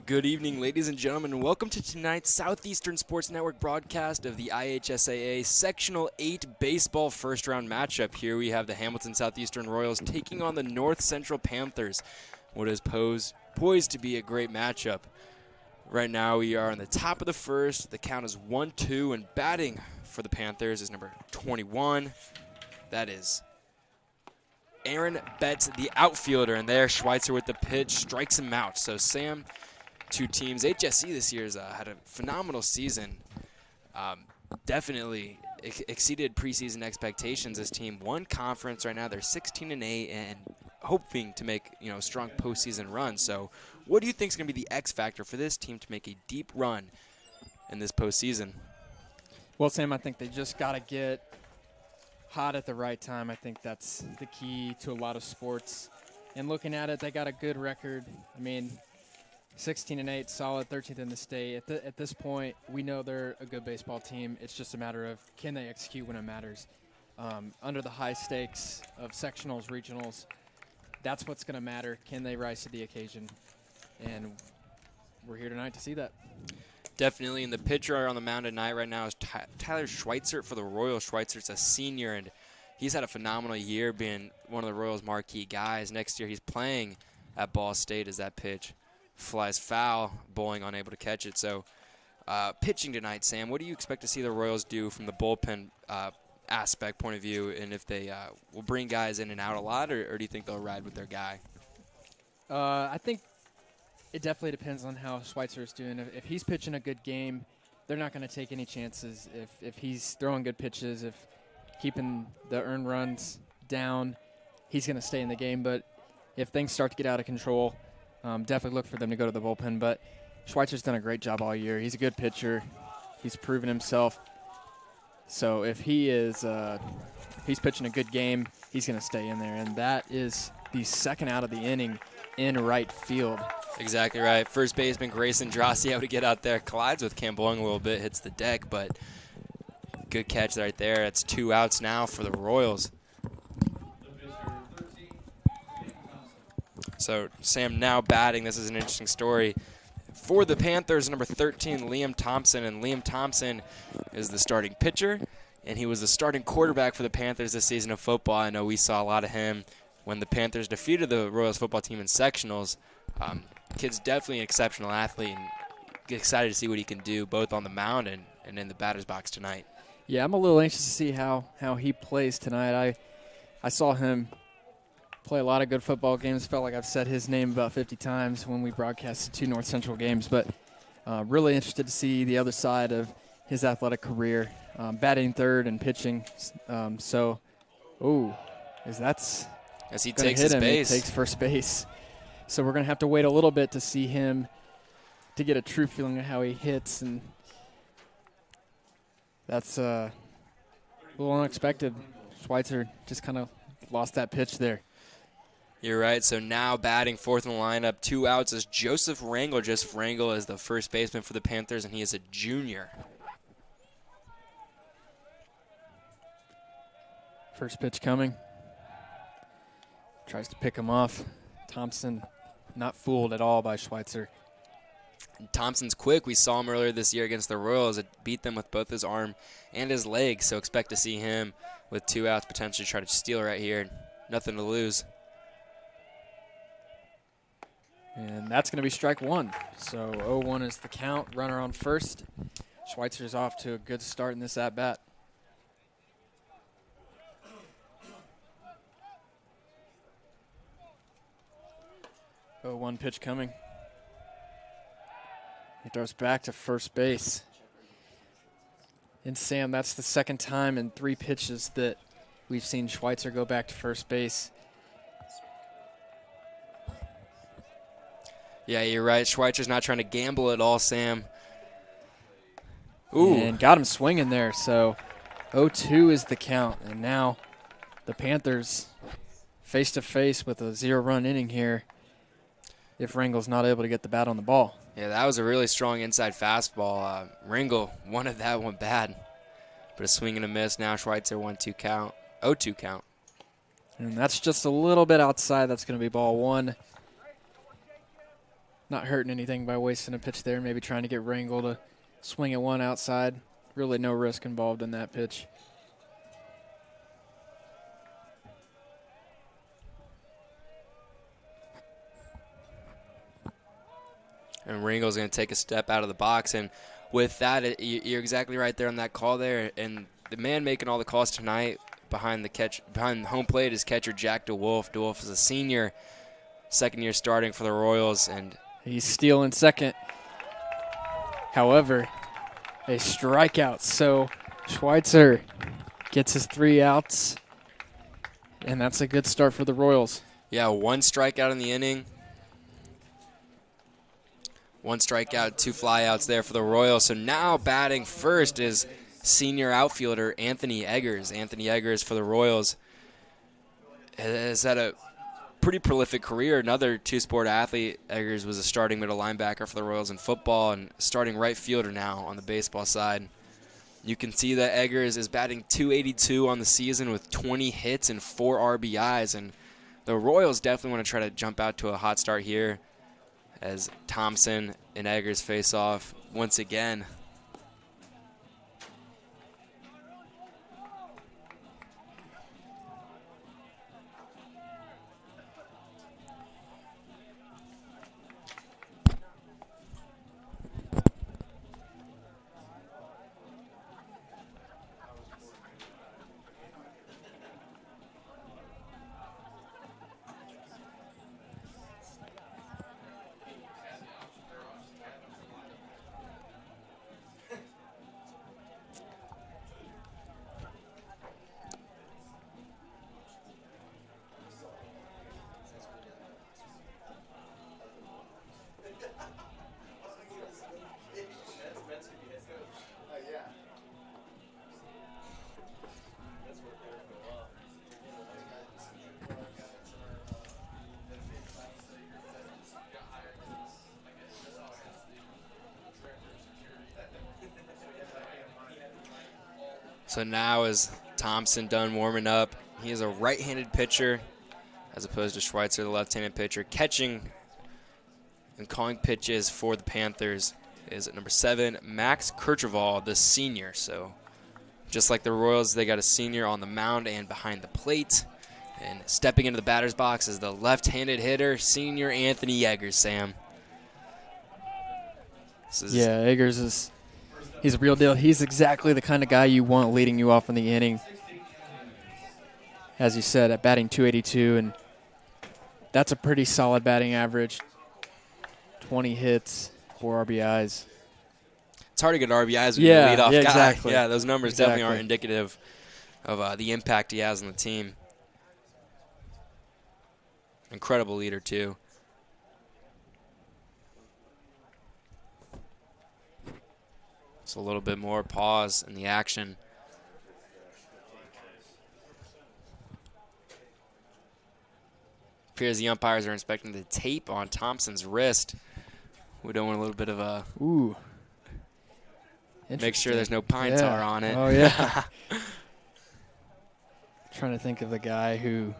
Good evening, ladies and gentlemen, and welcome to tonight's Southeastern Sports Network broadcast of the IHSAA Sectional 8 baseball first-round matchup. Here we have the Hamilton Southeastern Royals taking on the North Central Panthers, what is poised to be a great matchup. Right now we are on the top of the first. The count is 1-2, and batting for the Panthers is number 21. That is Aaron Betts, the outfielder, and there Schweitzer with the pitch strikes him out. So Sam, two teams. HSE this year has had a phenomenal season. Definitely exceeded preseason expectations. This team won conference right now. They're 16-8 and hoping to make a strong postseason run. So, what do you think is going to be the X factor for this team to make a deep run in this postseason? Well, Sam, I think they just got to get hot at the right time. I think that's the key to a lot of sports. And looking at it, they got a good record. I mean, 16-8, solid, 13th in the state. At this point, we know they're a good baseball team. It's just a matter of can they execute when it matters. Under the high stakes of sectionals, regionals, that's what's going to matter. Can they rise to the occasion? And we're here tonight to see that. Definitely, and the pitcher on the mound tonight right now is Tyler Schweitzer for the Royals. Schweitzer's a senior, and he's had a phenomenal year being one of the Royals' marquee guys. Next year he's playing at Ball State as that pitch flies foul, Bowling unable to catch it. So pitching tonight, Sam, what do you expect to see the Royals do from the bullpen aspect point of view, and if they will bring guys in and out a lot, or do you think they'll ride with their guy? I think it definitely depends on how Schweitzer is doing. If he's pitching a good game, they're not going to take any chances. If he's throwing good pitches, if keeping the earned runs down, he's going to stay in the game. But if things start to get out of control, definitely look for them to go to the bullpen. But Schweitzer's done a great job all year. He's a good pitcher. He's proven himself. So if he is he's pitching a good game, he's going to stay in there. And that is the second out of the inning in right field. Exactly right. First baseman Grayson Drossi able to get out there, collides with Cam Bowling a little bit, hits the deck, but good catch right there. It's 2 outs now for the Royals. So Sam now batting. This is an interesting story. For the Panthers, number 13, Liam Thompson, and Liam Thompson is the starting pitcher, and he was the starting quarterback for the Panthers this season of football. I know we saw a lot of him when the Panthers defeated the Royals football team in sectionals. Kid's definitely an exceptional athlete, and get excited to see what he can do both on the mound and in the batter's box tonight. Yeah, I'm a little anxious to see how he plays tonight. I saw him play a lot of good football games. Felt like I've said his name about 50 times when we broadcasted 2 North Central games, but really interested to see the other side of his athletic career, batting third and pitching. As he takes his base. He takes first base. So we're going to have to wait a little bit to see him to get a true feeling of how he hits, and that's a little unexpected. Schweitzer just kind of lost that pitch there. You're right. So now batting fourth in the lineup, 2 outs, is Joseph Rangel. Joseph Rangel is the first baseman for the Panthers, and he is a junior. First pitch coming. Tries to pick him off. Thompson not fooled at all by Schweitzer. Thompson's quick. We saw him earlier this year against the Royals. It beat them with both his arm and his leg, so expect to see him with 2 outs potentially try to steal right here. Nothing to lose. And that's going to be strike one. So 0-1 is the count. Runner on first. Schweitzer's off to a good start in this at-bat. One pitch coming. He throws back to first base. And Sam, that's the second time in 3 pitches that we've seen Schweitzer go back to first base. Yeah, you're right. Schweitzer's not trying to gamble at all, Sam. Ooh. And got him swinging there. So 0-2 is the count. And now the Panthers face-to-face with a 0-run inning here if Rangel's not able to get the bat on the ball. Yeah, that was a really strong inside fastball. Rangel wanted that one bad, but a swing and a miss. Now Schweitzer 1-2 count, 0-2 count. And that's just a little bit outside. That's going to be ball one. not hurting anything by wasting a pitch there, maybe trying to get Rangel to swing at one outside. Really no risk involved in that pitch. And Rangel's going to take a step out of the box. And with that, you're exactly right there on that call there. And the man making all the calls tonight behind home plate is catcher Jack DeWolf. DeWolf is a senior, second year starting for the Royals. And he's stealing second. However, a strikeout. So Schweitzer gets his 3 outs. And that's a good start for the Royals. Yeah, 1 strikeout in the inning. 1 strikeout, 2 flyouts there for the Royals. So now batting first is senior outfielder Anthony Eggers. Anthony Eggers for the Royals has had a pretty prolific career. Another 2-sport athlete. Eggers was a starting middle linebacker for the Royals in football and starting right fielder now on the baseball side. You can see that Eggers is batting .282 on the season with 20 hits and 4 RBIs. And the Royals definitely want to try to jump out to a hot start here as Thompson and Eggers face off once again. So now is Thompson done warming up. He is a right-handed pitcher as opposed to Schweitzer, the left-handed pitcher. Catching and calling pitches for the Panthers is at number 7, Max Kirchhoff, the senior. So just like the Royals, they got a senior on the mound and behind the plate. And stepping into the batter's box is the left-handed hitter, senior Anthony Eggers, Sam. Yeah, Eggers is... he's a real deal. He's exactly the kind of guy you want leading you off in the inning. As you said, at batting .282, and that's a pretty solid batting average. 20 hits, 4 RBIs. It's hard to get RBIs when you lead off guy. Exactly. Yeah, those numbers definitely aren't indicative of the impact he has on the team. Incredible leader, too. Just a little bit more pause in the action. Appears the umpires are inspecting the tape on Thompson's wrist. We don't want a little bit of a... Ooh. Make sure there's no pine tar on it. Oh, yeah. Trying to think of the guy who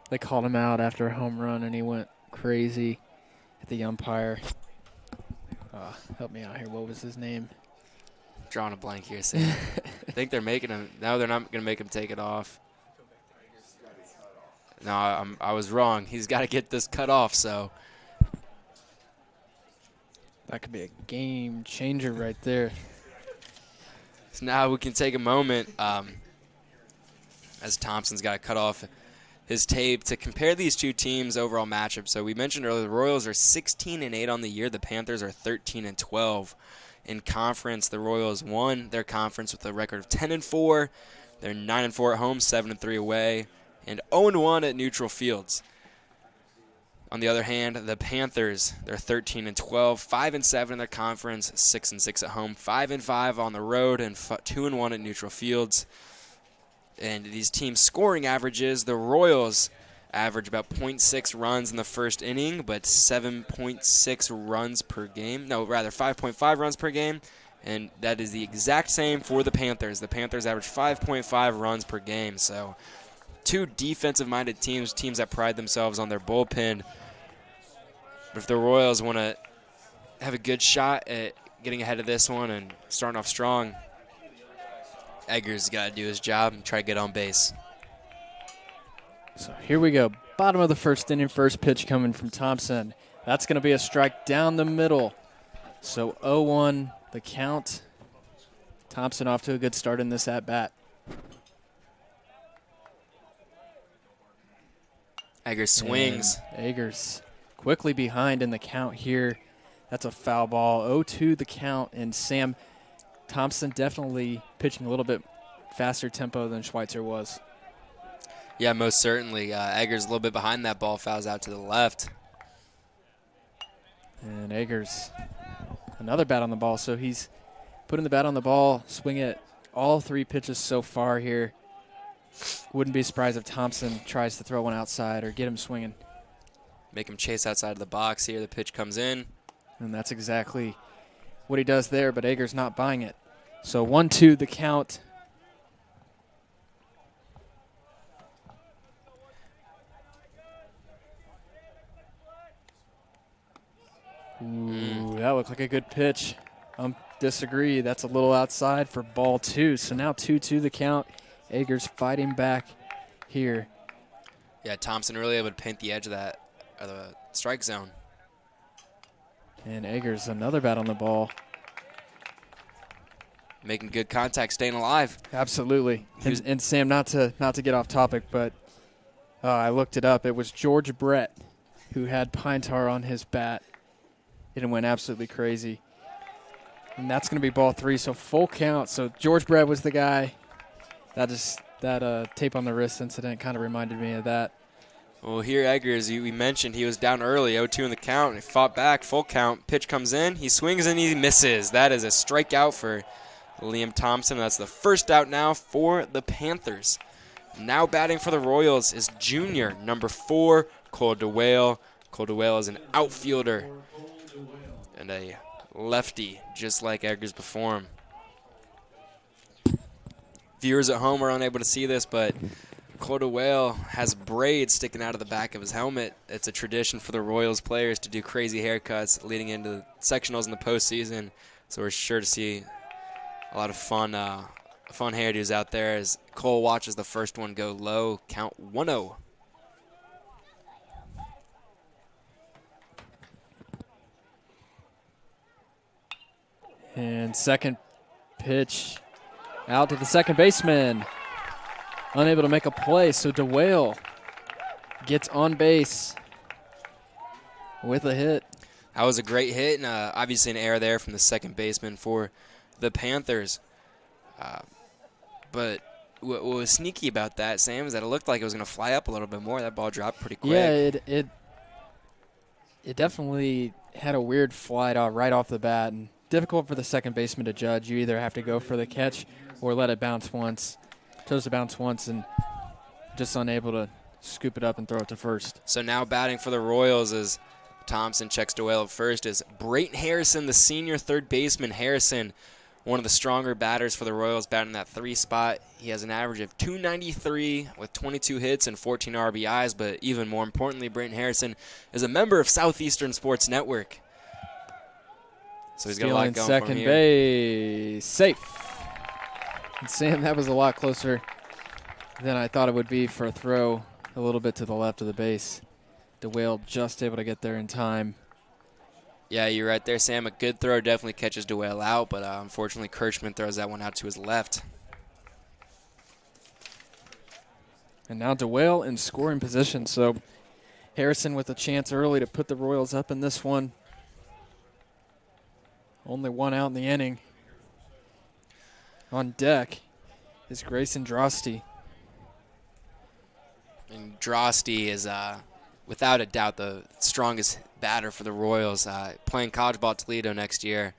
they called him out after a home run and he went crazy at the umpire. Help me out here. What was his name? Drawing a blank here, Sam. I think they're making him. No, they're not going to make him take it off. No, I was wrong. He's got to get this cut off, so. That could be a game changer right there. So now we can take a moment as Thompson's got to cut off his tape to compare these two teams' overall matchup. So we mentioned earlier the Royals are 16-8 on the year. The Panthers are 13-12. In conference, the Royals won their conference with a record of 10-4. They're 9-4 at home, 7-3 away, and 0-1 at neutral fields. On the other hand, the Panthers, they're 13-12, 5-7 in their conference, 6-6 at home, 5-5 on the road, and 2-1 at neutral fields. And these teams' scoring averages, the Royals average about 0.6 runs in the first inning, but 7.6 runs per game. No, rather 5.5 runs per game, and that is the exact same for the Panthers. The Panthers average 5.5 runs per game. So two defensive-minded teams, teams that pride themselves on their bullpen. But if the Royals want to have a good shot at getting ahead of this one and starting off strong, Eggers got to do his job and try to get on base. So here we go. Bottom of the first inning, first pitch coming from Thompson. That's going to be a strike down the middle. So 0-1 the count. Thompson off to a good start in this at-bat. Eggers swings. And Eggers quickly behind in the count here. That's a foul ball. 0-2 the count. And Sam, Thompson definitely pitching a little bit faster tempo than Schweitzer was. Yeah, most certainly. Eggers a little bit behind that ball, fouls out to the left. And Eggers, another bat on the ball. So he's putting the bat on the ball, swing it all 3 pitches so far here. Wouldn't be surprised if Thompson tries to throw one outside or get him swinging. Make him chase outside of the box here. The pitch comes in. And that's exactly what he does there, but Eggers not buying it. So 1-2 the count. Ooh, that looked like a good pitch. Disagree. That's a little outside for ball 2. So now 2-2 the count. Eggers fighting back here. Yeah, Thompson really able to paint the edge of the strike zone. And Eggers, another bat on the ball. Making good contact, staying alive. Absolutely. And Sam, not to get off topic, but I looked it up. It was George Brett who had pine tar on his bat. It went absolutely crazy. And that's going to be ball 3, so full count. So George Brett was the guy. That tape on the wrist incident kind of reminded me of that. Well, here Eggers, we mentioned he was down early, 0-2 in the count, and he fought back, full count. Pitch comes in, he swings and he misses. That is a strikeout for Liam Thompson. That's the first out now for the Panthers. Now batting for the Royals is junior, number 4, Cole DeWale. Cole DeWale is an outfielder and a lefty, just like Eggers before him. Viewers at home are unable to see this, but Cole DeWale has braids sticking out of the back of his helmet. It's a tradition for the Royals players to do crazy haircuts leading into the sectionals in the postseason. So we're sure to see a lot of fun hairdos out there as Cole watches the first one go low, count 1-0. And second pitch out to the second baseman. Unable to make a play, so DeWale gets on base with a hit. That was a great hit, and obviously an error there from the second baseman for the Panthers. But what was sneaky about that, Sam, is that it looked like it was going to fly up a little bit more. That ball dropped pretty quick. Yeah, it definitely had a weird flight right off the bat, and difficult for the second baseman to judge. You either have to go for the catch or let it bounce once. Chose to bounce once and just unable to scoop it up and throw it to first. So now batting for the Royals as Thompson checks DeWale at first is Brayton Harrison, the senior third baseman. Harrison, one of the stronger batters for the Royals, batting that 3 spot. He has an average of .293 with 22 hits and 14 RBIs, but even more importantly, Brayton Harrison is a member of Southeastern Sports Network. So he's got a lot going for him second here. base, safe. And Sam, that was a lot closer than I thought it would be for a throw a little bit to the left of the base. DeWale just able to get there in time. Yeah, you're right there, Sam. A good throw definitely catches DeWale out, but unfortunately Kirchman throws that one out to his left. And now DeWale in scoring position, so Harrison with a chance early to put the Royals up in this one. Only one out in the inning. On deck is Grayson Drosty. And Drosty is, without a doubt, the strongest batter for the Royals. Playing college ball at Toledo next year.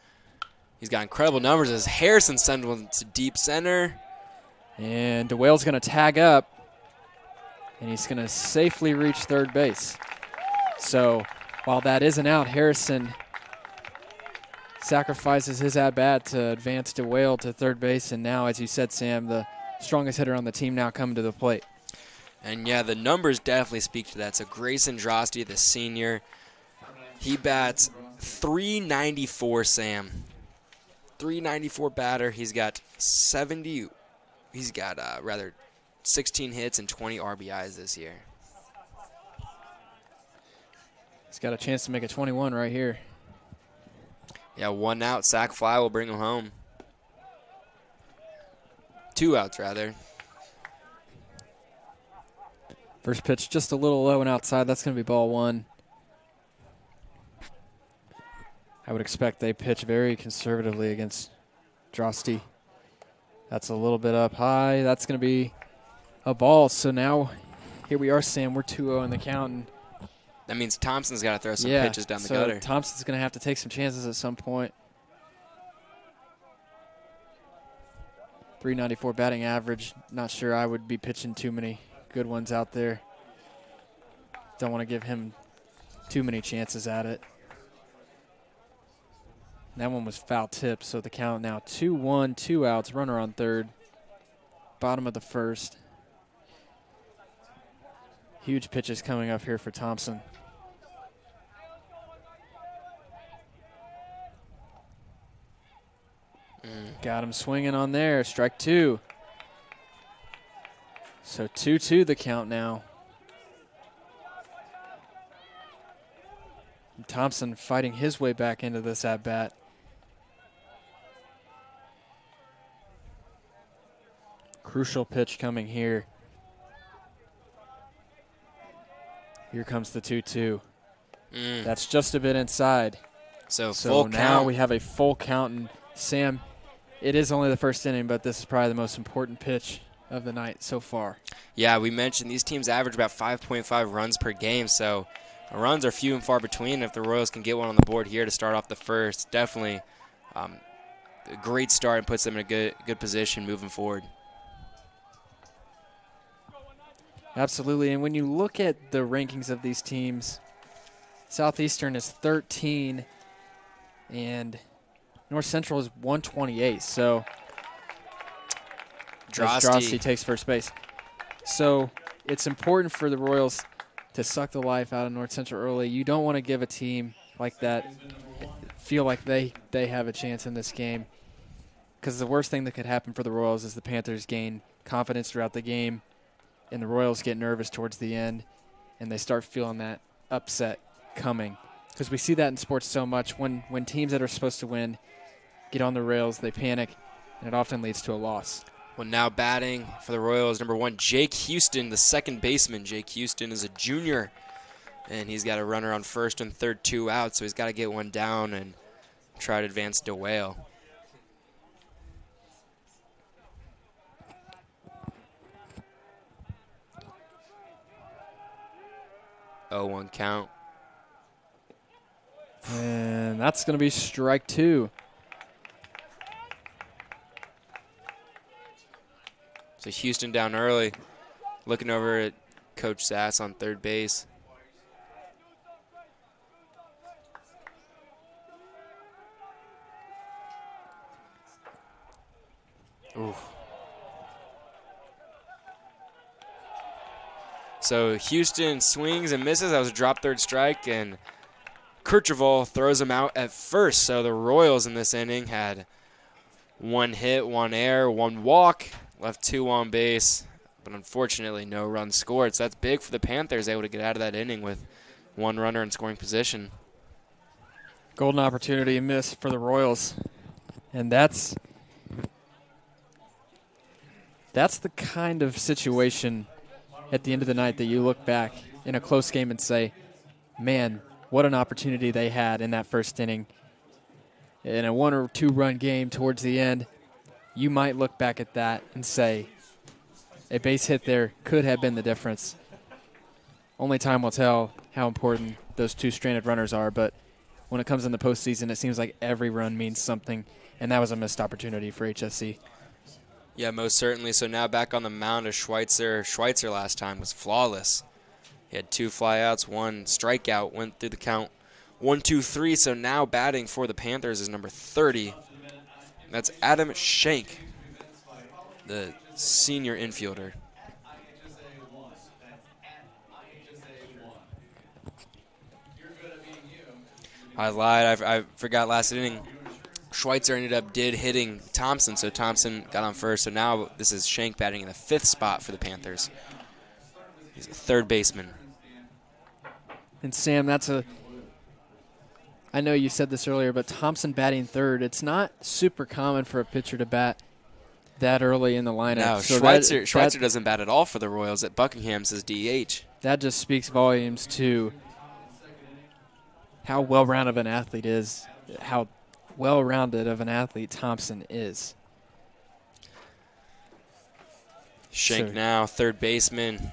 He's got incredible numbers as Harrison sends one to deep center. And DeWale's going to tag up. And he's going to safely reach third base. So while that isn't out, Harrison sacrifices his at-bat to advance DeWale to third base. And now, as you said, Sam, the strongest hitter on the team now coming to the plate. And, yeah, the numbers definitely speak to that. So Grayson Drosty, the senior, He bats .394, Sam. .394 batter. He's got 70. He's got 16 hits and 20 RBIs this year. He's got a chance to make a 21 right here. Yeah, 1 out. Sac fly will bring him home. 2 outs, rather. First pitch just a little low and outside. That's going to be ball 1. I would expect they pitch very conservatively against Varsity. That's a little bit up high. That's going to be a ball. So now here we are, Sam. We're 2-0 in the count. And that means Thompson's got to throw some pitches down the gutter. Thompson's going to have to take some chances at some point. .394 batting average. Not sure I would be pitching too many good ones out there. Don't want to give him too many chances at it. That one was foul tip, so the count now 2-1, 2 outs, runner on third. Bottom of the first. Huge pitches coming up here for Thompson. Got him swinging on there, strike 2. So 2-2 the count now. And Thompson fighting his way back into this at-bat. Crucial pitch coming here. Here comes the 2-2. That's just a bit inside. So full now count. We have a full count. And Sam, it is only the first inning, but this is probably the most important pitch of the night so far. Yeah, we mentioned these teams average about 5.5 runs per game, so runs are few and far between. If the Royals can get one on the board here to start off the first, definitely a great start and puts them in a good position moving forward. Absolutely, and when you look at the rankings of these teams, Southeastern is 13, and North Central is 128. So Varsity takes first base. So it's important for the Royals to suck the life out of North Central early. You don't want to give a team like that feel like they have a chance in this game, because the worst thing that could happen for the Royals is the Panthers gain confidence throughout the game, and the Royals get nervous towards the end, and they start feeling that upset coming. Because we see that in sports so much. When teams that are supposed to win get on the rails, they panic, and it often leads to a loss. Well, now batting for the Royals, number 1, Jake Houston, the second baseman. Jake Houston is a junior, and he's got a runner on first and third, 2 outs, so he's got to get one down and try to advance to Whale. Oh, 1 count. And that's going to be strike 2. So Houston down early, looking over at Coach Sass on third base. Oof. So Houston swings and misses. That was a drop third strike, and Kercheval throws him out at first. So the Royals in this inning had 1 hit, 1 error, 1 walk, left 2 on base, but unfortunately no runs scored. So that's big for the Panthers, able to get out of that inning with 1 runner in scoring position. Golden opportunity missed for the Royals, and that's the kind of situation at the end of the night that you look back in a close game and say, man, what an opportunity they had in that first inning. In a 1 or 2 run game towards the end, you might look back at that and say, a base hit there could have been the difference. Only time will tell how important those 2 stranded runners are, but when it comes in the postseason, it seems like every run means something, and that was a missed opportunity for HSE. Yeah, most certainly. So now back on the mound is Schweitzer. Schweitzer last time was flawless. He had 2 flyouts, 1 strikeout, went through the count 1, 2, 3. So now batting for the Panthers is number 30. That's Adam Schenk, the senior infielder. I lied. I forgot last inning. Schweitzer ended up hitting Thompson, so Thompson got on first. So now this is Shank batting in the 5th spot for the Panthers. He's a third baseman. And Sam, I know you said this earlier, but Thompson batting third, it's not super common for a pitcher to bat that early in the lineup. No, so Schweitzer doesn't bat at all for the Royals. At Buckingham's is DH. That just speaks volumes to how well-rounded of an athlete is, how well-rounded of an athlete Thompson is. Shank now, third baseman.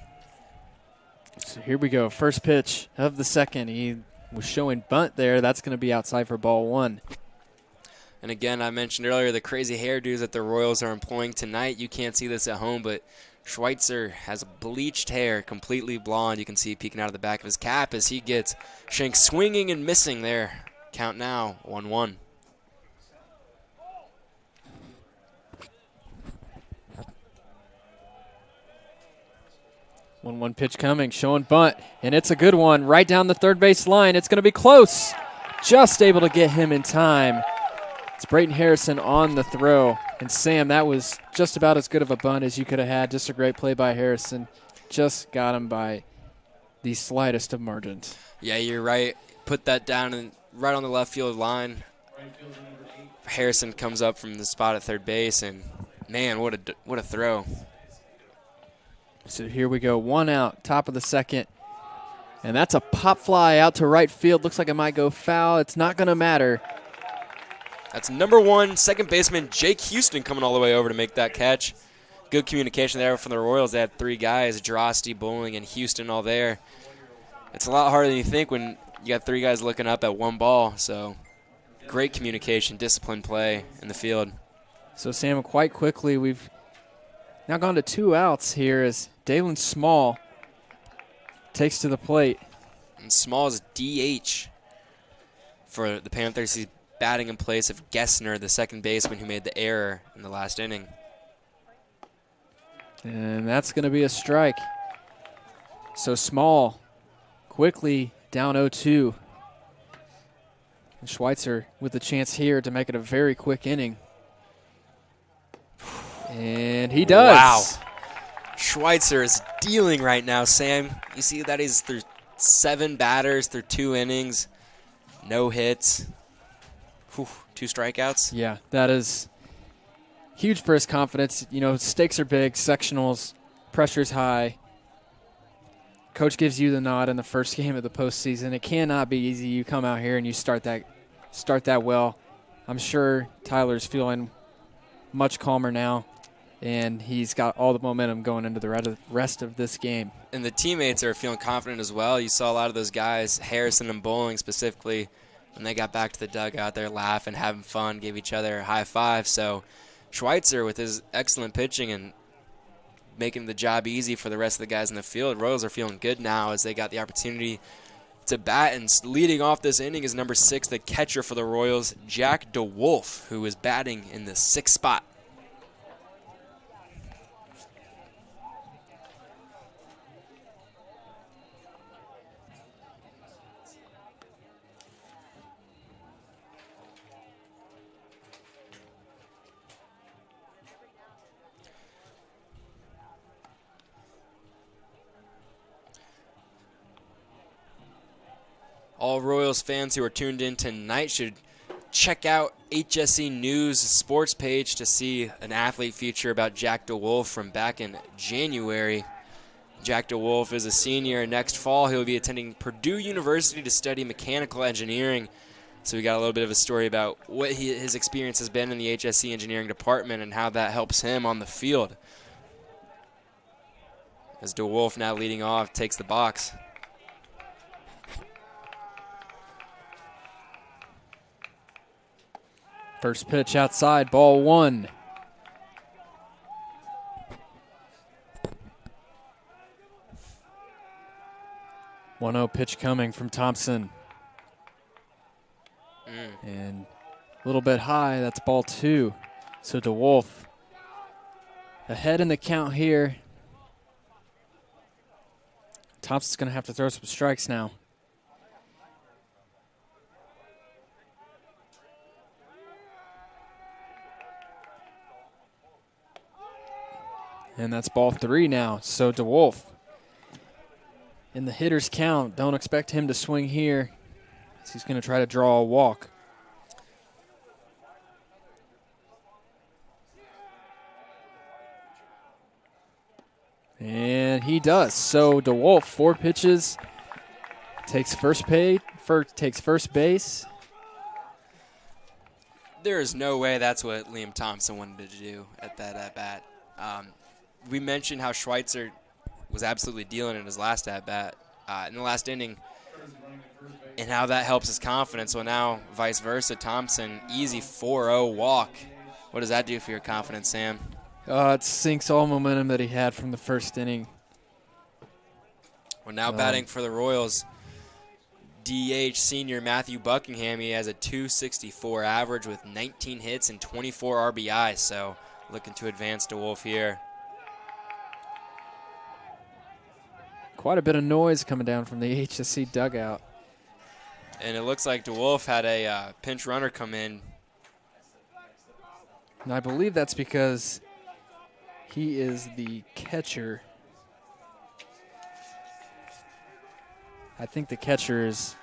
So here we go. First pitch of the second. He was showing bunt there. That's going to be outside for ball 1. And again, I mentioned earlier the crazy hairdos that the Royals are employing tonight. You can't see this at home, but Schweitzer has bleached hair, completely blonde. You can see peeking out of the back of his cap as he gets Shank swinging and missing there. Count now, 1-1. One pitch coming, showing bunt, and it's a good one right down the third base line. It's going to be close. Just able to get him in time. It's Brayton Harrison on the throw. And Sam, that was just about as good of a bunt as you could have had. Just a great play by Harrison. Just got him by the slightest of margins. Yeah, you're right. Put that down right on the left field line. Harrison comes up from the spot at third base, and man, what a throw. So here we go, 1 out, top of the second. And that's a pop fly out to right field. Looks like it might go foul. It's not going to matter. That's number 1, second baseman Jake Houston coming all the way over to make that catch. Good communication there from the Royals. They had 3 guys, Drosty, Bowling, and Houston all there. It's a lot harder than you think when you got 3 guys looking up at 1 ball. So great communication, disciplined play in the field. So, Sam, quite quickly, we've now gone to 2 outs here as Dalen Small takes to the plate. And Small is DH for the Panthers. He's batting in place of Gessner, the second baseman who made the error in the last inning. And that's going to be a strike. So Small quickly down 0-2. And Schweitzer with the chance here to make it a very quick inning. And he does. Wow. Schweitzer is dealing right now, Sam. You see that he's through 7 batters through 2 innings. No hits. 2 strikeouts. Yeah, that is huge for his confidence. You know, stakes are big, sectionals, pressure's high. Coach gives you the nod in the first game of the postseason. It cannot be easy. You come out here and you start that well. I'm sure Tyler's feeling much calmer now, and he's got all the momentum going into the rest of this game. And the teammates are feeling confident as well. You saw a lot of those guys, Harrison and Bowling specifically, when they got back to the dugout, they're laughing, having fun, gave each other a high five. So Schweitzer, with his excellent pitching and making the job easy for the rest of the guys in the field, Royals are feeling good now as they got the opportunity to bat. And leading off this inning is number 6, the catcher for the Royals, Jack DeWolf, who is batting in the 6th spot. All Royals fans who are tuned in tonight should check out HSE News sports page to see an athlete feature about Jack DeWolf from back in January. Jack DeWolf is a senior. Next fall, he'll be attending Purdue University to study mechanical engineering. So we got a little bit of a story about what his experience has been in the HSE engineering department and how that helps him on the field. As DeWolf now leading off, takes the box. First pitch outside, ball 1. One 0 pitch coming from Thompson. And a little bit high, that's ball 2. So DeWolf ahead in the count here. Thompson's going to have to throw some strikes now. And that's ball 3 now. So DeWolf in the hitter's count. Don't expect him to swing here. He's going to try to draw a walk. And he does. So DeWolf, 4 pitches, takes first base. There is no way that's what Liam Thompson wanted to do at that at-bat. We mentioned how Schweitzer was absolutely dealing in his last at-bat in the last inning and how that helps his confidence. Well, now vice versa, Thompson, easy 4-0 walk. What does that do for your confidence, Sam? It sinks all momentum that he had from the first inning. Well, now batting for the Royals, DH senior Matthew Buckingham. He has a .264 average with 19 hits and 24 RBIs, so looking to advance DeWolf here. Quite a bit of noise coming down from the HSE dugout. And it looks like DeWolf had a pinch runner come in. And I believe that's because he is the catcher. I think the catcher is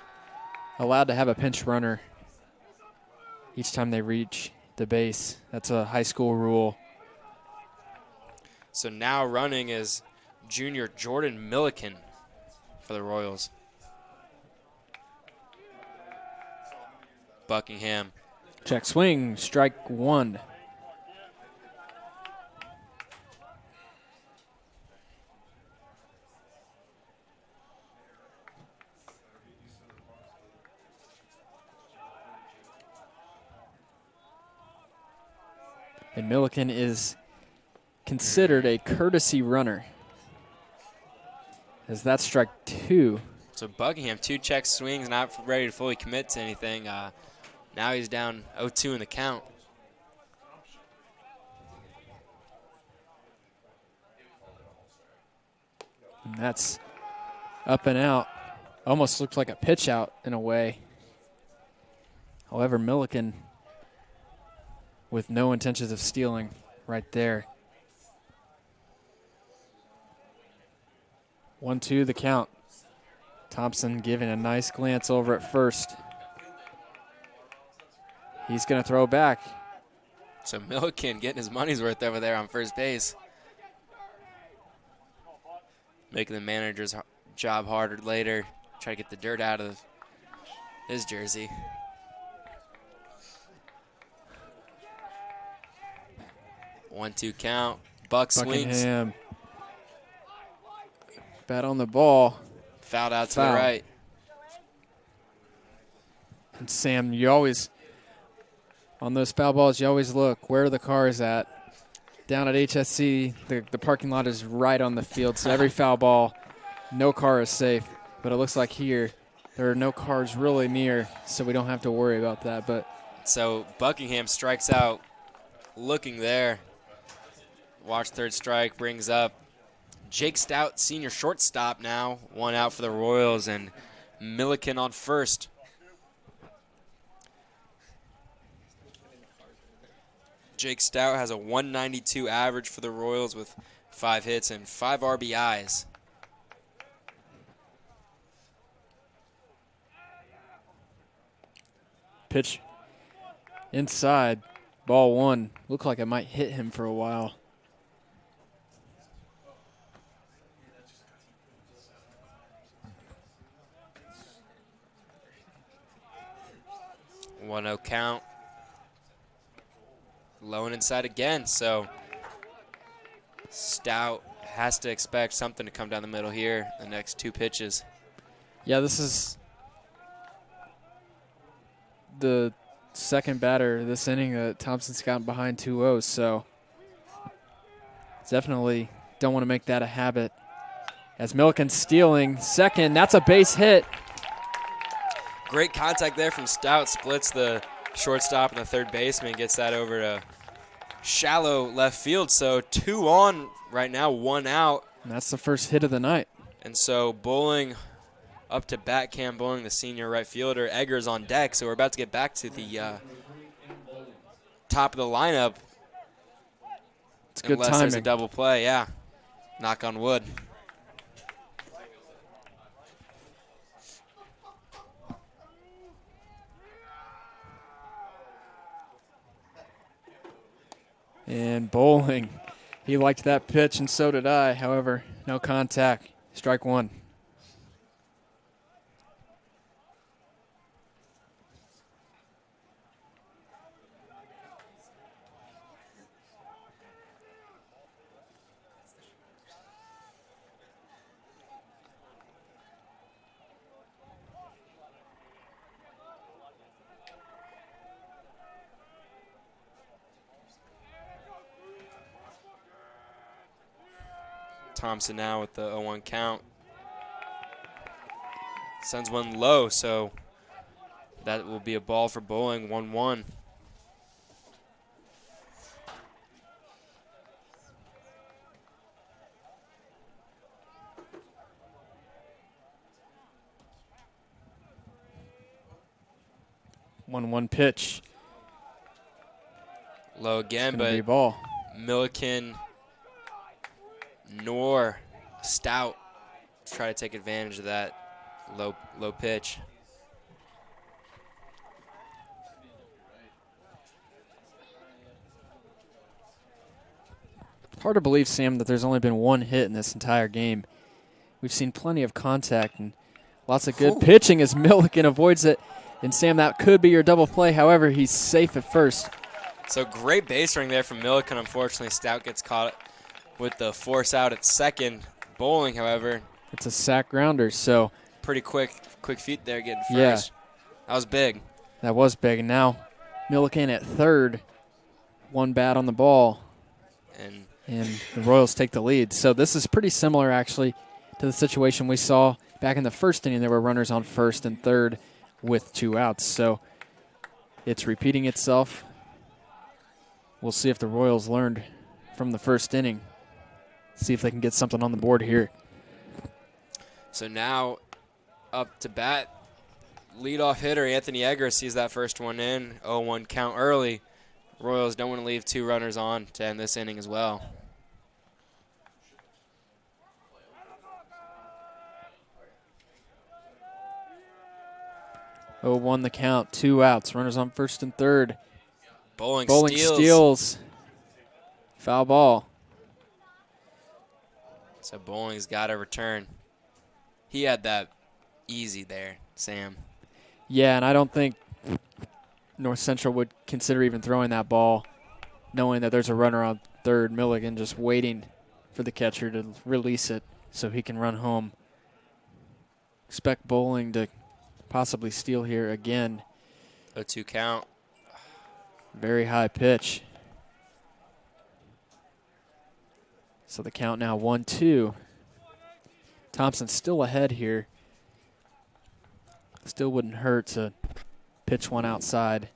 allowed to have a pinch runner each time they reach the base. That's a high school rule. So now running is junior Jordan Milliken for the Royals. Buckingham. Check swing, strike 1. And Milliken is considered a courtesy runner, as that's strike 2. So Buckingham, 2 check swings, not ready to fully commit to anything. Now he's down 0-2 in the count. And that's up and out. Almost looks like a pitch out in a way. However, Milliken with no intentions of stealing right there. 1-2 the count. Thompson giving a nice glance over at first. He's going to throw back. So Milliken getting his money's worth over there on first base. Making the manager's job harder later. Try to get the dirt out of his jersey. One-two count. Buck swings. Buckingham. Bat on the ball. Fouled out to the right. And Sam, you always, on those foul balls, you always look where the car is at. Down at HSE, the parking lot is right on the field, so every foul ball, no car is safe. But it looks like here there are no cars really near, so we don't have to worry about that. But so Buckingham strikes out, looking there. Watch third strike, brings up Jake Stout, senior shortstop now. 1 out for the Royals, and Milliken on first. Jake Stout has a .192 average for the Royals with 5 hits and 5 RBIs. pitch inside, ball 1. Looked like it might hit him for a while. One 0 count. Low and inside again, so Stout has to expect something to come down the middle here the next 2 pitches. Yeah, this is the second batter this inning. Thompson's gotten behind 2-0, so definitely don't want to make that a habit. As Milliken's stealing second, that's a base hit. Great contact there from Stout. Splits the shortstop and the third baseman. Gets that over to shallow left field. So 2 on right now, 1 out. And that's the first hit of the night. And so Bowling up to bat cam. Bowling, the senior right fielder. Eggers on deck. So we're about to get back to the top of the lineup. It's good unless timing. there's a double play, yeah. Knock on wood. And Bowling, he liked that pitch, and so did I. However, no contact. Strike one. Thompson now with the 0-1 count. Sends one low, so that will be a ball for Bowling, 1-1. One pitch. Low again, Be a but ball. Milliken nor Stout try to take advantage of that low pitch. It's hard to believe, Sam, that there's only been one hit in this entire game. We've seen plenty of contact and lots of good pitching as Milliken avoids it. And, Sam, that could be your double play. However, he's safe at first. So great base running there from Milliken. Unfortunately, Stout gets caught with the force out at second. Bowling, however, it's a sack grounder, so pretty quick feet there getting first. Yeah. That was big. That was big. And now Milliken at third, one bat on the ball, and the Royals take the lead. So this is pretty similar, actually, to the situation we saw back in the first inning. There were runners on first and third with 2 outs. So it's repeating itself. We'll see if the Royals learned from the first inning. See if they can get something on the board here. So now up to bat, leadoff hitter Anthony Egger sees that first one in. 0-1 count early. Royals don't want to leave 2 runners on to end this inning as well. Won the count, 2 outs. Runners on first and third. Bowling steals. Foul ball. So Bowling's got to return. He had that easy there, Sam. Yeah, and I don't think North Central would consider even throwing that ball, knowing that there's a runner on third. Milligan just waiting for the catcher to release it so he can run home. Expect Bowling to possibly steal here again. 0-2 count. Very high pitch. So the count now 1-2. Thompson's still ahead here. Still wouldn't hurt to pitch one outside.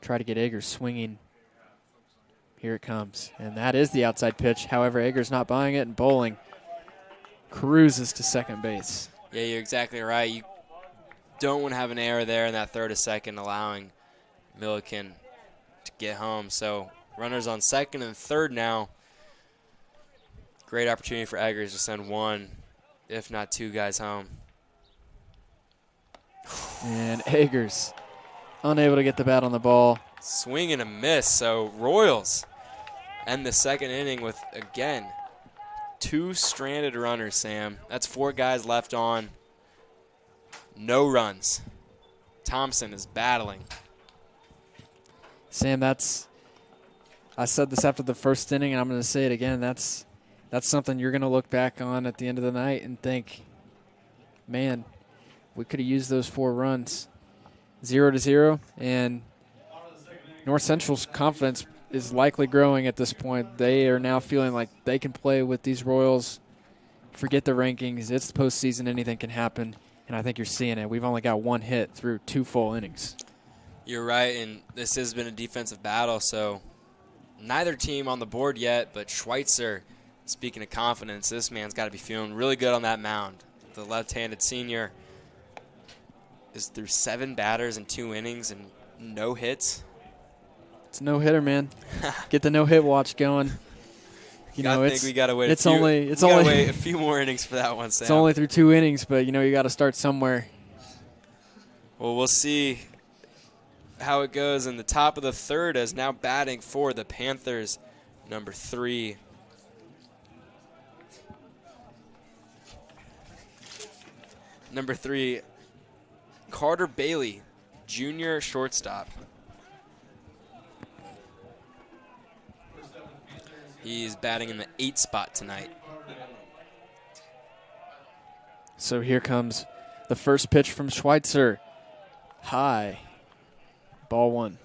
Try to get Eggers swinging. Here it comes. And that is the outside pitch. However, Eggers not buying it, and Bowling cruises to second base. Yeah, you're exactly right. You don't want to have an error there in that third or second, allowing Milliken to get home. So runners on second and third now. Great opportunity for Eggers to send 1, if not 2 guys home. And Eggers unable to get the bat on the ball. Swing and a miss. So Royals end the second inning with, again, 2 stranded runners, Sam. That's 4 guys left on. No runs. Thompson is battling. Sam, I said this after the first inning, and I'm going to say it again. That's something you're going to look back on at the end of the night and think, man, we could have used those 4 runs. 0-0, and North Central's confidence is likely growing at this point. They are now feeling like they can play with these Royals. Forget the rankings. It's the postseason. Anything can happen, and I think you're seeing it. We've only got 1 hit through 2 full innings. You're right, and this has been a defensive battle, so neither team on the board yet, but Schweitzer, speaking of confidence, this man's got to be feeling really good on that mound. The left-handed senior is through 7 batters in 2 innings and no hits. It's a no-hitter, man. Get the no-hit watch going. I think we gotta wait. It's only wait a few more innings for that one, Sam. It's only through 2 innings, but you got to start somewhere. Well, we'll see how it goes in the top of the third, as now batting for the Panthers, number 3. Number 3, Carter Bailey, junior shortstop. He's batting in the 8th spot tonight. So here comes the first pitch from Schweitzer. High. Ball 1.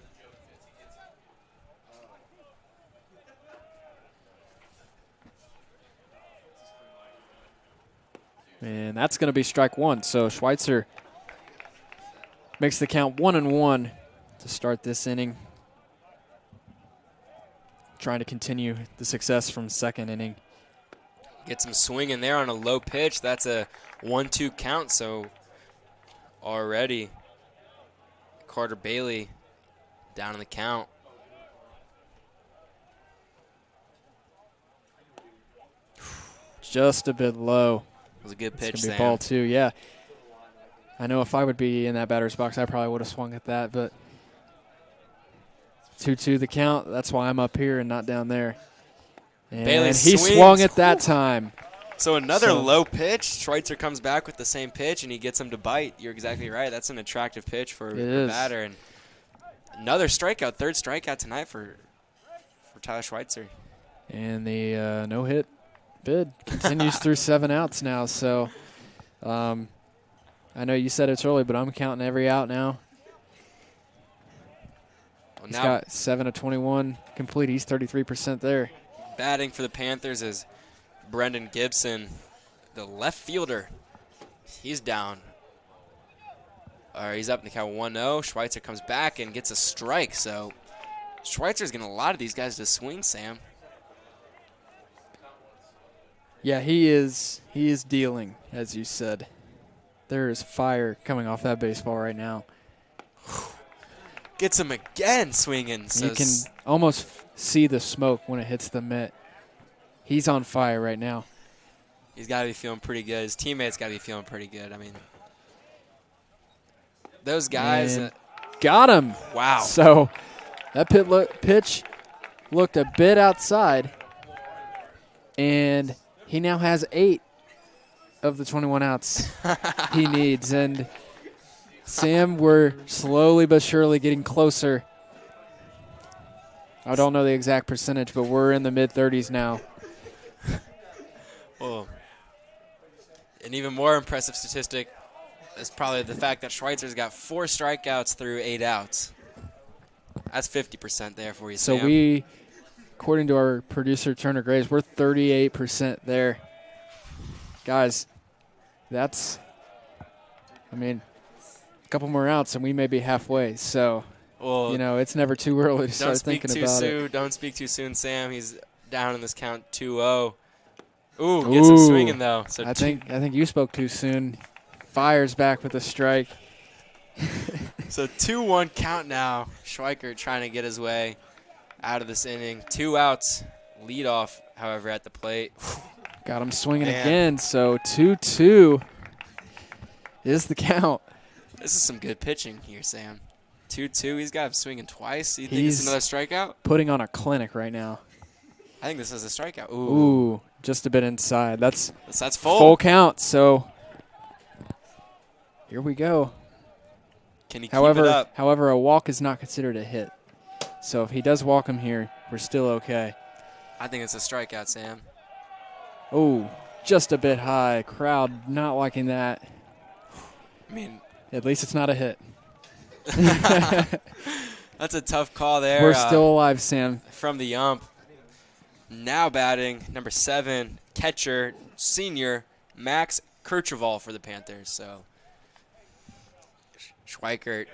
And that's going to be strike 1. So Schweitzer makes the count 1-1 to start this inning. Trying to continue the success from second inning. Get some swing in there on a low pitch. That's a 1-2 count. So already Carter Bailey down in the count. Just a bit low. It was a good pitch, it's gonna be Sam. ball 2, yeah. I know if I would be in that batter's box, I probably would have swung at that, but 2-2 the count. That's why I'm up here and not down there. And Bailey he swings. swung at that time. So another low pitch. Schweitzer comes back with the same pitch, and he gets him to bite. You're exactly right. That's an attractive pitch for a batter. And another strikeout, third strikeout tonight for Tyler Schweitzer. And the no-hit bid continues through 7 outs now. So I know you said it's early, but I'm counting every out now. Well, He's got 7 of 21 complete. He's 33% there. Batting for the Panthers is Brendan Gibson, the left fielder. He's down. He's up in the count 1-0. Schweitzer comes back and gets a strike. So Schweitzer's getting a lot of these guys to swing, Sam. Yeah, he is dealing, as you said. There is fire coming off that baseball right now. Gets him again swinging. So you can almost see the smoke when it hits the mitt. He's on fire right now. He's got to be feeling pretty good. His teammates got to be feeling pretty good. I mean, those guys. Got him. Wow. So that pitch looked a bit outside, and he now has 8 of the 21 outs he needs. And Sam, we're slowly but surely getting closer. I don't know the exact percentage, but we're in the mid-30s now. Well, an even more impressive statistic is probably the fact that Schweitzer's got 4 strikeouts through 8 outs. That's 50% there for you, So Sam. we, according to our producer, Turner Graves, we're 38% there. Guys, that's, a couple more outs and we may be halfway. So, it's never too early to start thinking about it. Don't speak too soon, Sam. He's down in this count 2-0. Ooh, gets him swinging, though. So I think you spoke too soon. Fires back with a strike. So 2-1 count now. Schweikert trying to get his way out of this inning. 2 outs. Lead off, however, at the plate. Got him swinging again. So 2-2 is the count. This is some good pitching here, Sam. 2-2. He's got him swinging twice. You think it's another strikeout? Putting on a clinic right now. I think this is a strikeout. Ooh, just a bit inside. That's full count. So here we go. Can he keep it up? However, a walk is not considered a hit. So if he does walk him here, we're still okay. I think it's a strikeout, Sam. Oh, just a bit high. Crowd not liking that. At least it's not a hit. That's a tough call there. We're still alive, Sam. From the ump. Now batting, number 7, catcher, senior, Max Kircheval for the Panthers. So Schweikert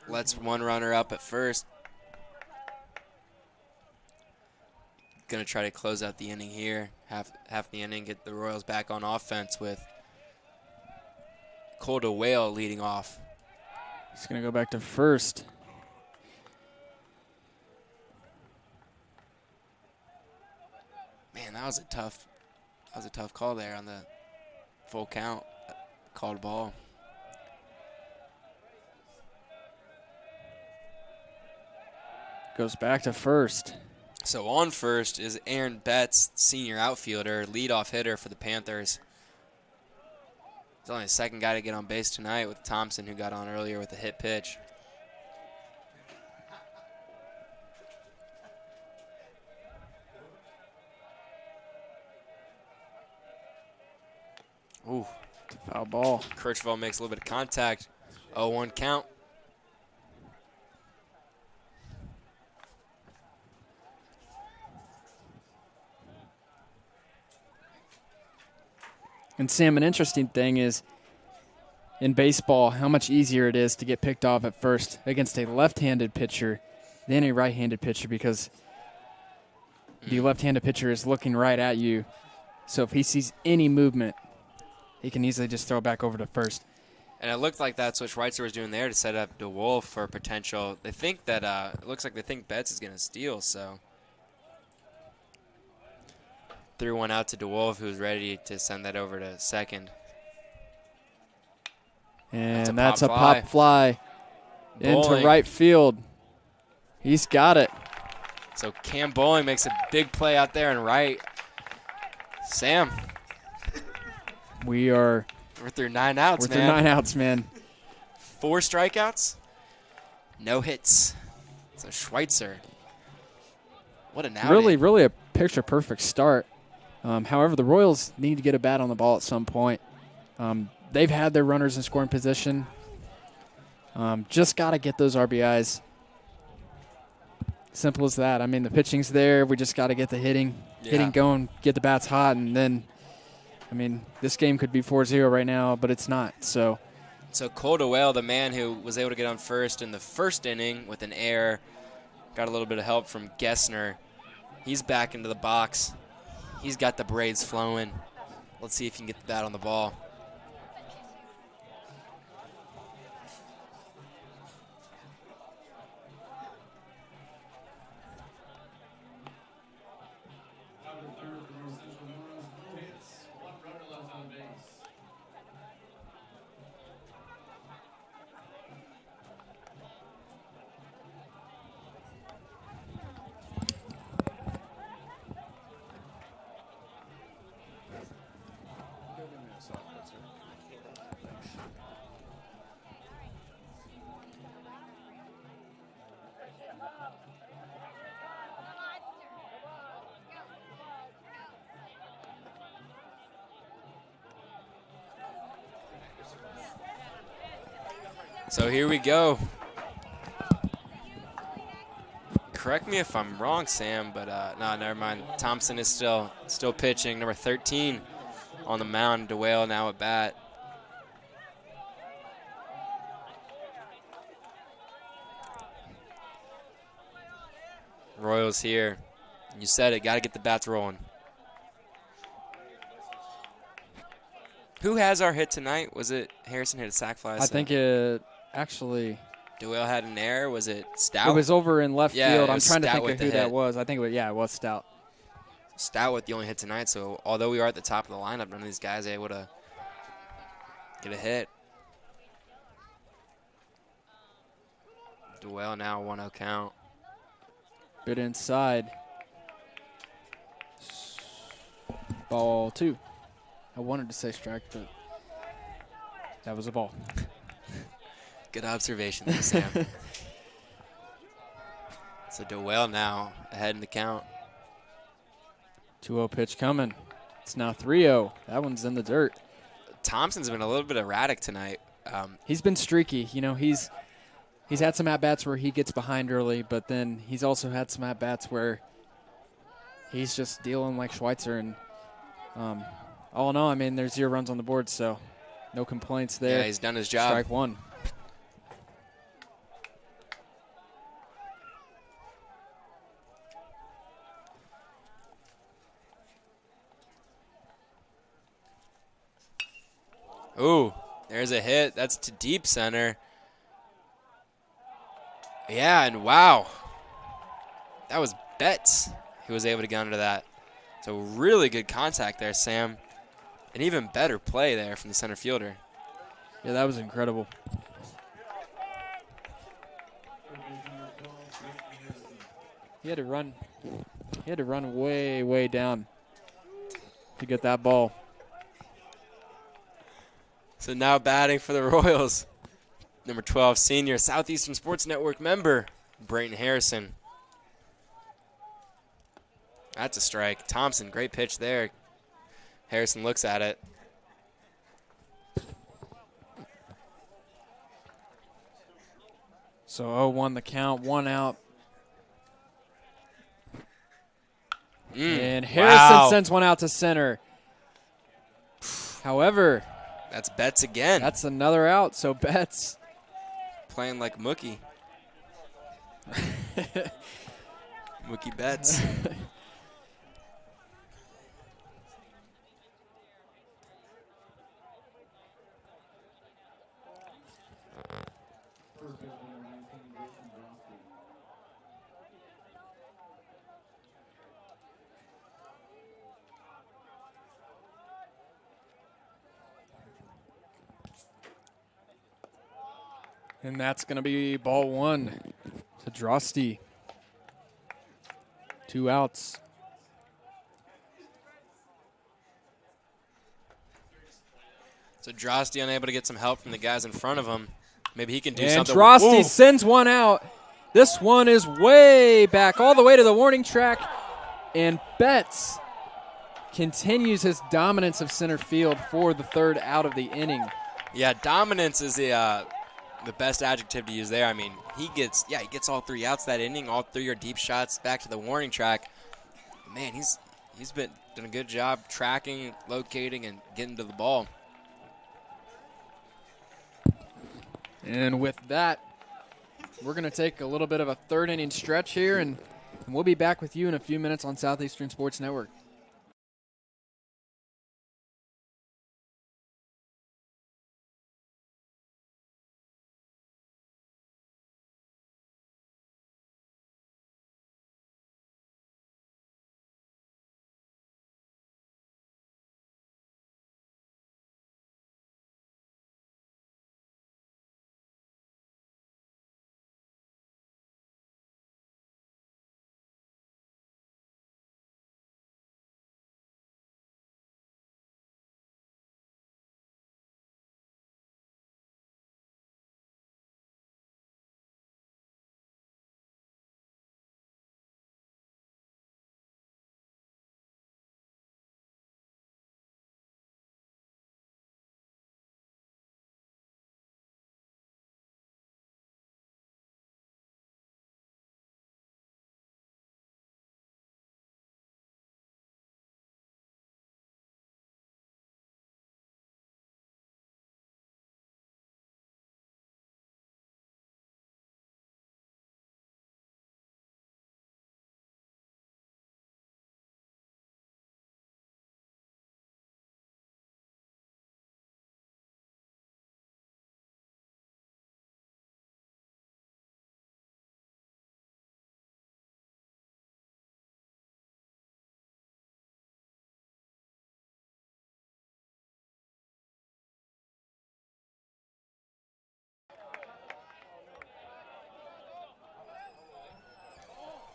lets one runner up at first. Going to try to close out the inning here. Half the inning, get the Royals back on offense with Colda Whale leading off. He's going to go back to first. that was a tough call there on the full count. Called ball. Goes back to first. So on first is Aaron Betts, senior outfielder, leadoff hitter for the Panthers. He's only the second guy to get on base tonight with Thompson, who got on earlier with a hit pitch. Ooh. Foul ball. Kirchville makes a little bit of contact. 0-1 count. And Sam, an interesting thing is in baseball how much easier it is to get picked off at first against a left-handed pitcher than a right-handed pitcher, because the left-handed pitcher is looking right at you. So if he sees any movement, he can easily just throw it back over to first. And it looked like that's what Schweitzer was doing there to set up DeWolf for potential. They think that it looks like they think Betts is going to steal, so threw one out to DeWolf, who's ready to send that over to second. And that's a pop fly into right field. He's got it. So Cam Bowling makes a big play out there in right. Sam. We're through 9 outs, We're through 9 outs, man. 4 strikeouts, no hits. So Schweitzer, what an outing. Really a picture-perfect start. However, the Royals need to get a bat on the ball at some point. They've had their runners in scoring position. Just got to get those RBIs. Simple as that. I mean, the pitching's there. We just got to get the hitting going, get the bats hot, and then, I mean, this game could be 4-0 right now, but it's not. So Cole DeWell, the man who was able to get on first in the first inning with an error, got a little bit of help from Gessner. He's back into the box. He's got the braids flowing. Let's see if he can get the bat on the ball. So here we go. Correct me if I'm wrong, Sam, but no, never mind. Thompson is still pitching. Number 13 on the mound. DeWale now at bat. Royals here. You said it. Got to get the bats rolling. Who has our hit tonight? Was it Harrison hit a sac fly? I think it actually. DeWale had an error. Was it Stout? It was over in left field. I'm trying to Stout think of who that was. I think it was Stout. Stout with the only hit tonight. So although we are at the top of the lineup, none of these guys are able to get a hit. DeWale now 1-0 count. Bit inside. Ball 2. I wanted to say strike, but that was a ball. Good observation there, Sam. So DeWale now ahead in the count. 2-0 pitch coming. It's now 3-0. That one's in the dirt. Thompson's been a little bit erratic tonight. He's been streaky. You know, he's had some at-bats where he gets behind early, but then he's also had some at-bats where he's just dealing like Schweitzer. And all in all, I mean, there's 0 runs on the board, so no complaints there. Yeah, he's done his job. Strike 1. Ooh, there's a hit. That's to deep center. Yeah, and wow. That was Betts who was able to get under that. So really good contact there, Sam. An even better play there from the center fielder. Yeah, that was incredible. He had to run. He had to run way, way down to get that ball. So now batting for the Royals, number 12, senior Southeastern Sports Network member, Brayton Harrison. That's a strike. Thompson, great pitch there. Harrison looks at it. So 0-1 the count, 1 out. And Harrison sends one out to center. However, that's Betts again. That's another out, so Betts playing like Mookie. Mookie Betts. And that's going to be ball 1 to Drosty. 2 outs. So Drosty unable to get some help from the guys in front of him. Maybe he can do something. And Drosty sends one out. This one is way back, all the way to the warning track. And Betts continues his dominance of center field for the 3rd out of the inning. Yeah, dominance is the best adjective to use there. I mean, he gets all 3 outs that inning. All 3 are deep shots back to the warning track. Man, he's been doing a good job tracking, locating, and getting to the ball. And with that, we're going to take a little bit of a 3rd inning stretch here, and we'll be back with you in a few minutes on Southeastern Sports Network.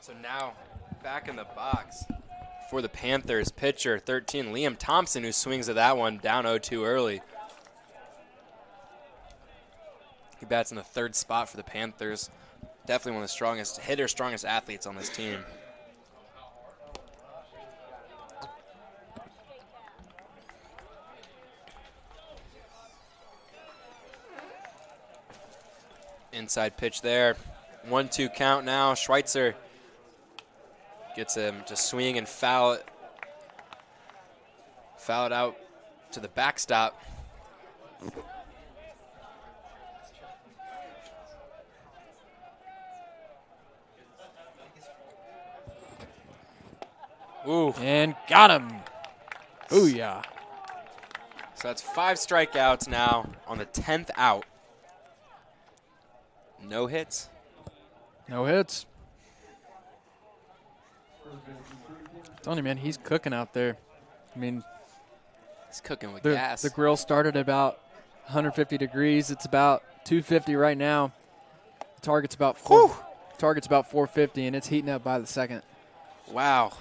So now back in the box for the Panthers, pitcher 13, Liam Thompson, who swings at that one down 0-2 early. He bats in the 3rd spot for the Panthers. Definitely one of the strongest hitters, strongest athletes on this team. Inside pitch there. 1-2 count now. Schweitzer gets him to swing and foul it out to the backstop. Ooh. And got him. Booyah. So that's 5 strikeouts now on the 10th out. No hits. No hits. telling you, man, he's cooking out there. I mean, he's cooking with gas. The grill started about 150 degrees. It's about 250 right now. The target's about 450, and it's heating up by the second. Wow.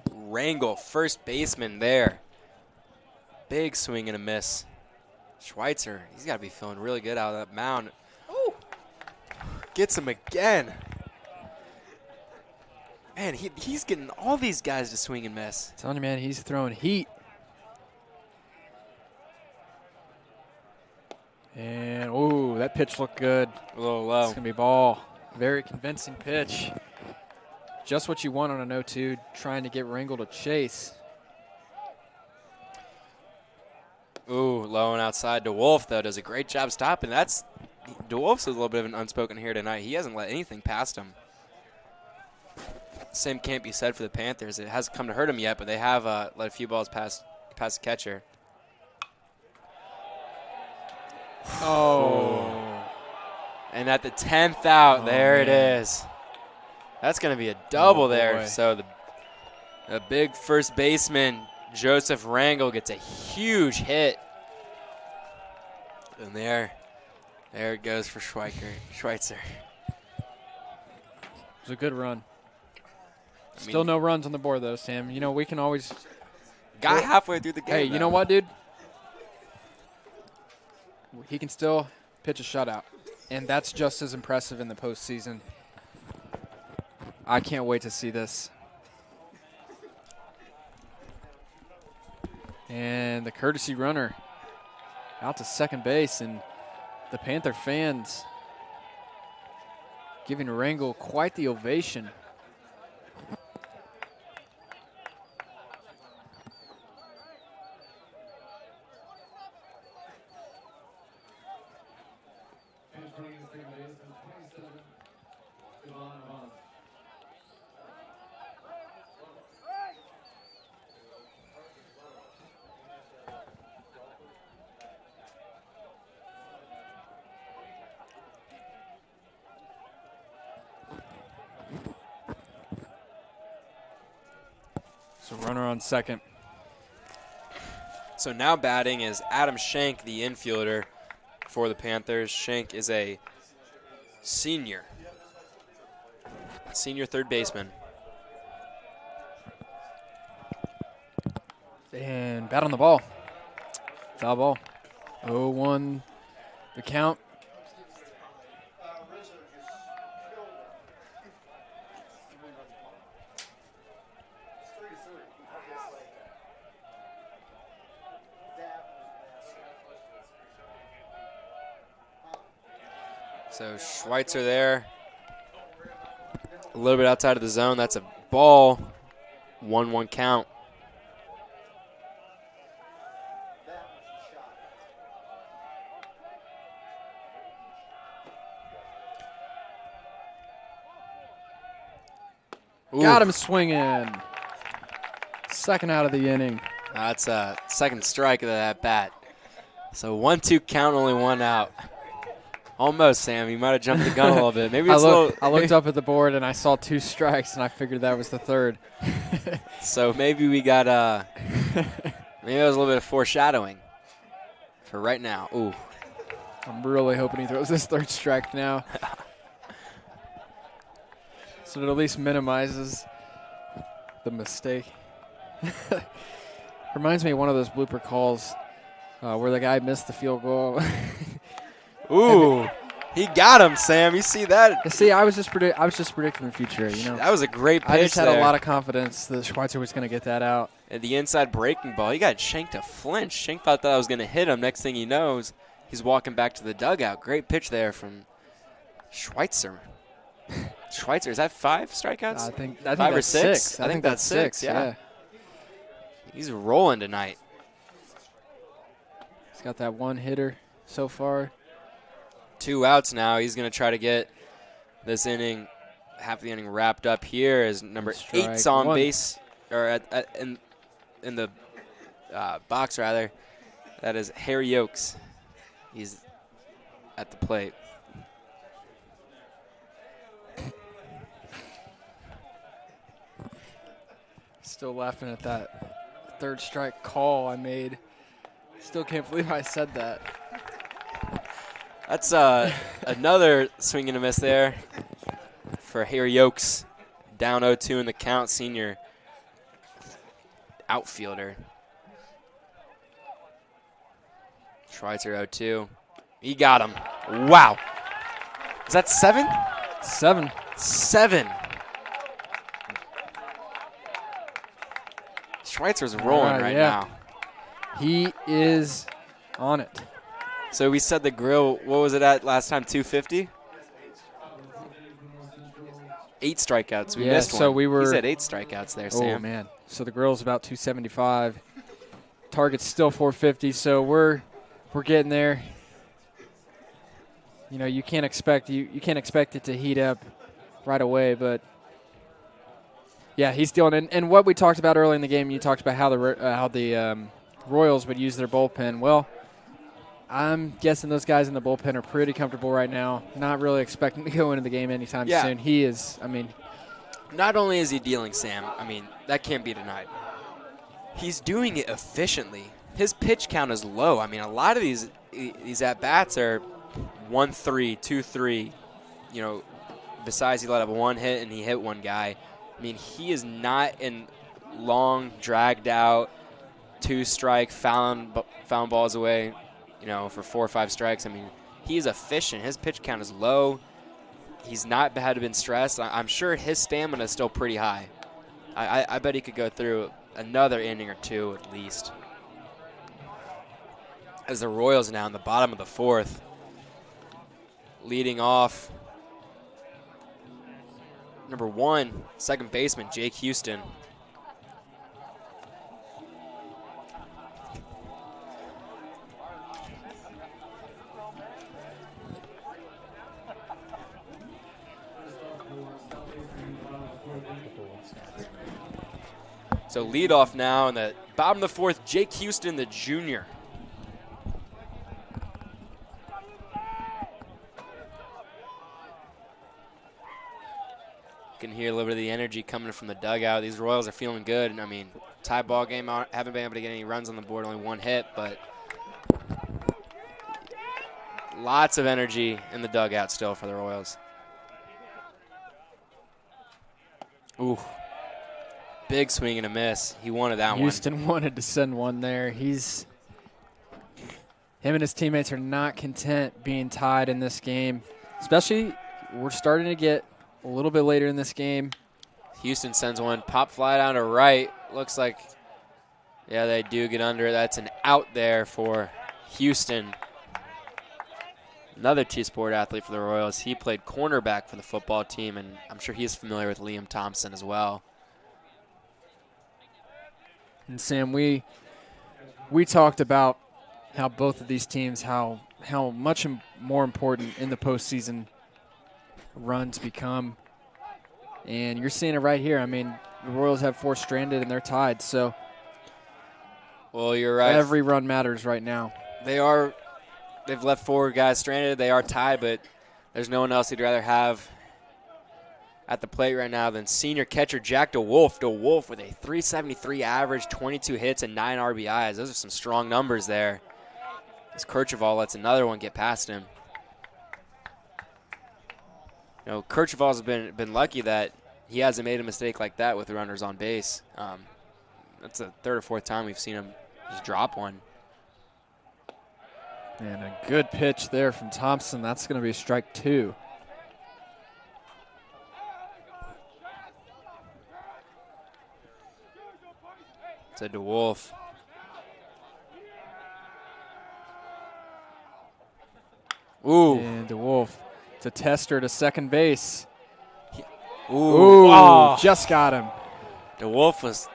Rangel, first baseman there. Big swing and a miss. Schweitzer, he's got to be feeling really good out of that mound. Ooh. Gets him again. Man, he's getting all these guys to swing and miss. I'm telling you, man, he's throwing heat. And, ooh, that pitch looked good. A little low. It's going to be ball. Very convincing pitch. Just what you want on an 0-2, trying to get Rangel to chase. Ooh, low and outside. DeWolf, though, does a great job stopping. DeWolf's a little bit of an unspoken here tonight. He hasn't let anything past him. Same can't be said for the Panthers. It hasn't come to hurt him yet, but they have let a few balls past the catcher. Oh. And at the 10th out, there it is. That's going to be a double there. So the big first baseman, Joseph Rangel, gets a huge hit. And there it goes for Schweitzer. It was a good run. Still no runs on the board, though, Sam. You know, we can always. Got halfway through the game. Hey, you know what, dude? He can still pitch a shutout. And that's just as impressive in the postseason. I can't wait to see this. And the courtesy runner out to second base, and the Panther fans giving Rangel quite the ovation. So runner on second. So now batting is Adam Schenk, the infielder for the Panthers. Schenk is a senior third baseman. And bat on the ball. Foul ball. 0-1 the count. So Schweitzer there, a little bit outside of the zone. That's a ball. 1-1 count. Ooh. Got him swinging. Second out of the inning. That's a second strike of that bat. So 1-2 count, only one out. Almost, Sam. You might have jumped the gun a little bit. Maybe it's I looked up at the board and I saw 2 strikes, and I figured that was the third. So maybe we got maybe it was a little bit of foreshadowing for right now. Ooh. I'm really hoping he throws this third strike now. So it at least minimizes the mistake. Reminds me of one of those blooper calls where the guy missed the field goal. Ooh, he got him, Sam. You see that? See, I was just predicting the future. You know, that was a great pitch. I just had a lot of confidence that Schweitzer was going to get that out. And the inside breaking ball, he got Schenk to flinch. Schenk thought that I was going to hit him. Next thing he knows, he's walking back to the dugout. Great pitch there from Schweitzer. Schweitzer, is that 5 strikeouts? I think 5 that's or 6? 6. I think that's 6. Yeah. He's rolling tonight. He's got that one hitter so far. 2 outs now. He's going to try to get this inning, half the inning wrapped up here as number 8's on base, or in the box rather. That is Harry Oakes. He's at the plate. Still laughing at that third strike call I made. Still can't believe I said that. That's another swing and a miss there for Harry Yokes. Down 0-2 in the count, senior outfielder. Schweitzer 0-2. He got him. Wow. Is that 7? 7. 7. Schweitzer's rolling right now. He is on it. So we said the grill, what was it at last time, 250? 8 strikeouts. We missed one. So we were. He said 8 strikeouts there, Sam. Oh, man. So the grill's about 275. Target's still 450, so we're getting there. You know, you can't expect it to heat up right away, but yeah, he's dealing. And what we talked about early in the game, you talked about how the Royals would use their bullpen. Well, I'm guessing those guys in the bullpen are pretty comfortable right now. Not really expecting to go into the game anytime soon. He is. I mean, not only is he dealing, Sam. I mean, that can't be denied. He's doing it efficiently. His pitch count is low. I mean, a lot of these at bats are 1-3, 2-3. You know, besides he let up 1 hit and he hit 1 guy. I mean, he is not in long, dragged out, 2-strike, found balls away, you know, for 4 or 5 strikes. I mean, he's efficient. His pitch count is low. He's not had been stressed. I'm sure his stamina is still pretty high. I bet he could go through another inning or 2 at least. As the Royals now in the bottom of the 4th, leading off number 1, second baseman, Jake Houston. So leadoff now in the bottom of the 4th, Jake Houston, the junior. You can hear a little bit of the energy coming from the dugout. These Royals are feeling good. And I mean, tie ball game, haven't been able to get any runs on the board, only 1 hit, but lots of energy in the dugout still for the Royals. Ooh. Big swing and a miss. He wanted that one. Houston wanted to send one there. Him and his teammates are not content being tied in this game. Especially, we're starting to get a little bit later in this game. Houston sends one. Pop fly down to right. Looks like, yeah, they do get under it. That's an out there for Houston. Another T-Sport athlete for the Royals. He played cornerback for the football team, and I'm sure he's familiar with Liam Thompson as well. And Sam, we talked about how both of these teams, how much more important in the postseason runs become. And you're seeing it right here. I mean, the Royals have 4 stranded and they're tied. So, well, you're right. Every run matters right now. They've left 4 guys stranded. They are tied, but there's no one else he'd rather have at the plate right now than senior catcher Jack DeWolf. DeWolf with a .373 average, 22 hits, and 9 RBIs. Those are some strong numbers there. As Kercheval lets another one get past him. You know, Kercheval's been lucky that he hasn't made a mistake like that with runners on base. That's the 3rd or 4th time we've seen him just drop one. And a good pitch there from Thompson. That's going to be strike 2. To DeWolf. Ooh. And DeWolf. It's a tester to second base. Ooh. Oh. Just got him. DeWolf was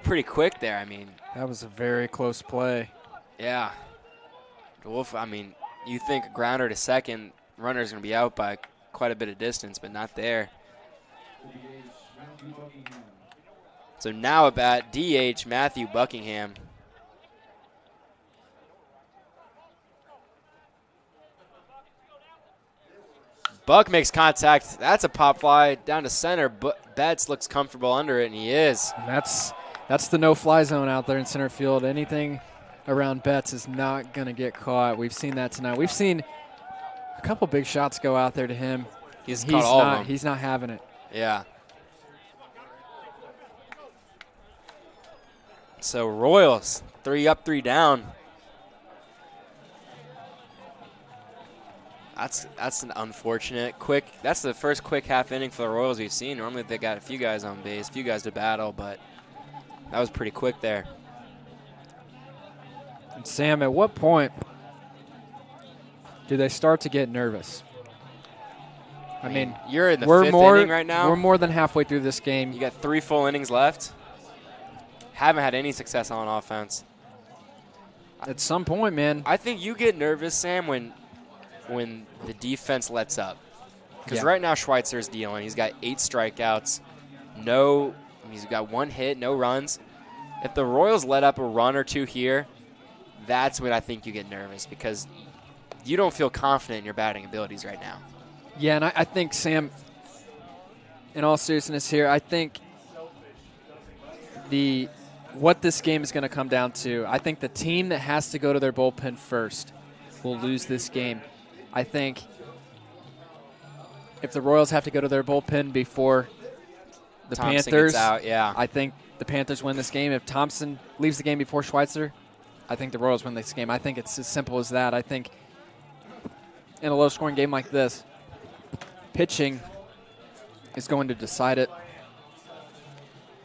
pretty quick there. I mean, that was a very close play. Yeah. DeWolf, I mean, you think a grounder to second, runner's going to be out by quite a bit of distance, but not there. So now at bat, DH Matthew Buckingham. Buck makes contact. That's a pop fly down to center, but Betts looks comfortable under it, and he is. And that's the no-fly zone out there in center field. Anything around Betts is not going to get caught. We've seen that tonight. We've seen a couple big shots go out there to him. He's caught all of them. He's not having it. Yeah. So Royals, 3 up, 3 down. That's an unfortunate quick. That's the first quick half inning for the Royals we've seen. Normally they got a few guys on base, a few guys to battle, but that was pretty quick there. And Sam, at what point do they start to get nervous? I mean, you're in the fifth inning right now. We're more than halfway through this game. You got 3 full innings left. Haven't had any success on offense. At some point, man. I think you get nervous, Sam, when the defense lets up. Because right now Schweitzer's dealing. He's got 8 strikeouts. He's got 1 hit, no runs. If the Royals let up a run or 2 here, that's when I think you get nervous because you don't feel confident in your batting abilities right now. Yeah, and I think, Sam, in all seriousness here, I think what this game is going to come down to, I think the team that has to go to their bullpen first will lose this game. I think if the Royals have to go to their bullpen before the Thompson Panthers, gets out, yeah. I think the Panthers win this game. If Thompson leaves the game before Schweitzer, I think the Royals win this game. I think it's as simple as that. I think in a low-scoring game like this, pitching is going to decide it.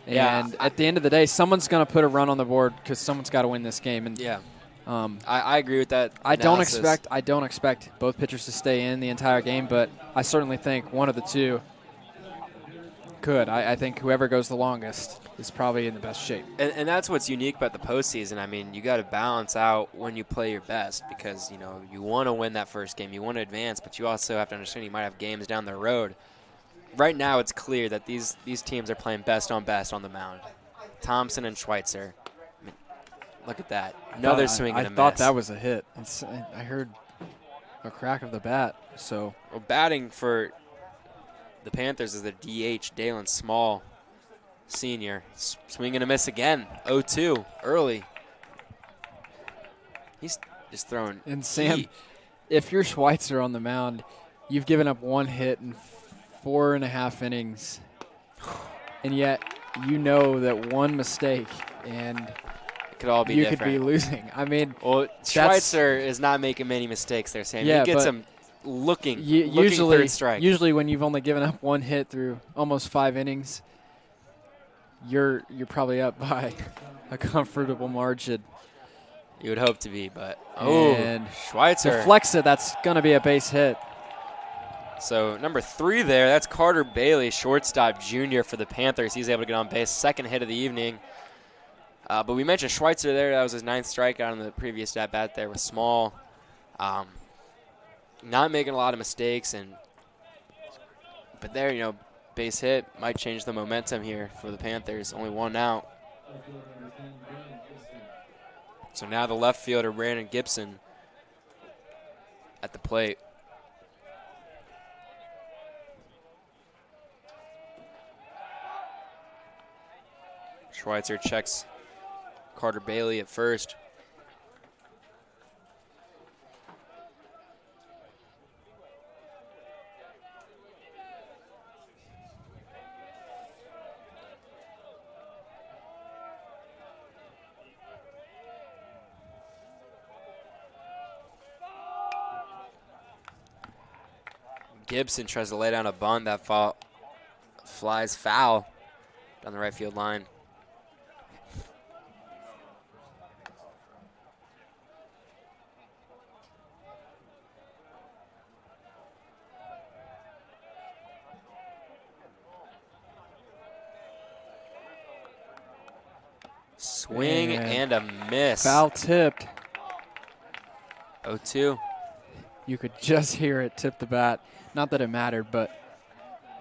And at the end of the day, someone's going to put a run on the board because someone's got to win this game. And yeah, I agree with that. I don't expect both pitchers to stay in the entire game, but I certainly think one of the two could. I think whoever goes the longest is probably in the best shape. And that's what's unique about the postseason. I mean, you got to balance out when you play your best because, you want to win that first game. You want to advance, but you also have to understand you might have games down the road. Right now it's clear that these teams are playing best on the mound. Thompson and Schweitzer. I mean, look at that. Another swing and a miss. I thought that was a hit. I heard a crack of the bat. So batting for the Panthers is the DH, Dalen Small, senior. Swing and a miss again. 0-2 early. He's just throwing. And Sam, if you're Schweitzer on the mound, you've given up 1 hit in 4.5 innings, and yet you know that one mistake and it could all be you different. could be losing. I mean, Schweitzer is not making many mistakes there, Sam. Yeah, he gets him looking usually third strike. Usually when you've only given up 1 hit through almost 5 innings, you're probably up by a comfortable margin. You would hope to be, but Schweitzer deflects it. That's going to be a base hit. So number 3 there, that's Carter Bailey, shortstop junior for the Panthers. He's able to get on base, 2nd hit of the evening. But we mentioned Schweitzer there. That was his 9th strikeout in the previous at-bat there with Small. Not making a lot of mistakes, but there, base hit might change the momentum here for the Panthers. Only 1 out. So now the left fielder, Brandon Gibson, at the plate. Schweitzer checks Carter Bailey at first. Gibson tries to lay down a bunt that flies foul down the right field line. Swing and a miss. Foul tipped. 0-2. You could just hear it tip the bat. Not that it mattered, but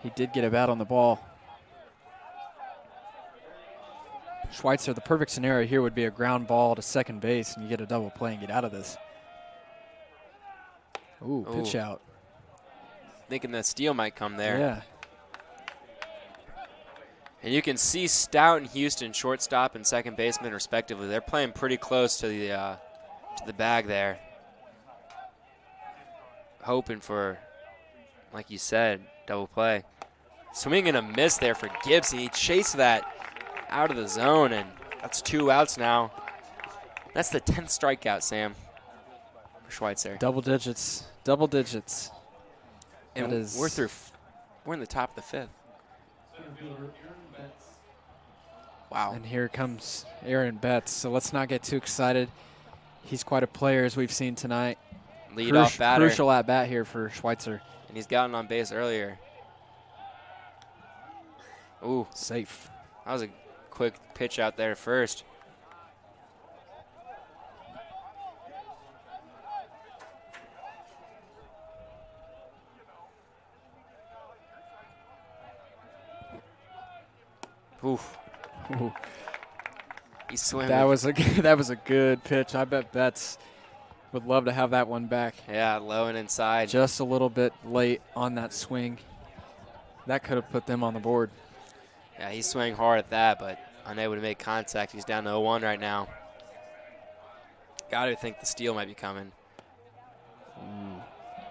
he did get a bat on the ball. Schweitzer, the perfect scenario here would be a ground ball to second base, and you get a double play and get out of this. Ooh, pitch out. thinking the steal might come there. Yeah. And you can see Stout and Houston, shortstop and second baseman respectively. They're playing pretty close to the bag there. Hoping for, like you said, double play. Swing and a miss there for Gibson. He chased that out of the zone, and that's 2 outs now. That's the 10th strikeout, Sam, for Schweitzer. Double digits. Double digits. And we're in the top of the 5th. Wow. And here comes Aaron Betts. So let's not get too excited. He's quite a player, as we've seen tonight. Lead-off batter. Crucial at bat here for Schweitzer. And he's gotten on base earlier. Ooh. Safe. That was a quick pitch out there first. Oof. Ooh. He's swimming. That was a good pitch. I bet Betts would love to have that one back. Yeah, low and inside. Just a little bit late on that swing. That could have put them on the board. Yeah, he's swinging hard at that, but unable to make contact. He's down to 0-1 right now. Got to think the steal might be coming.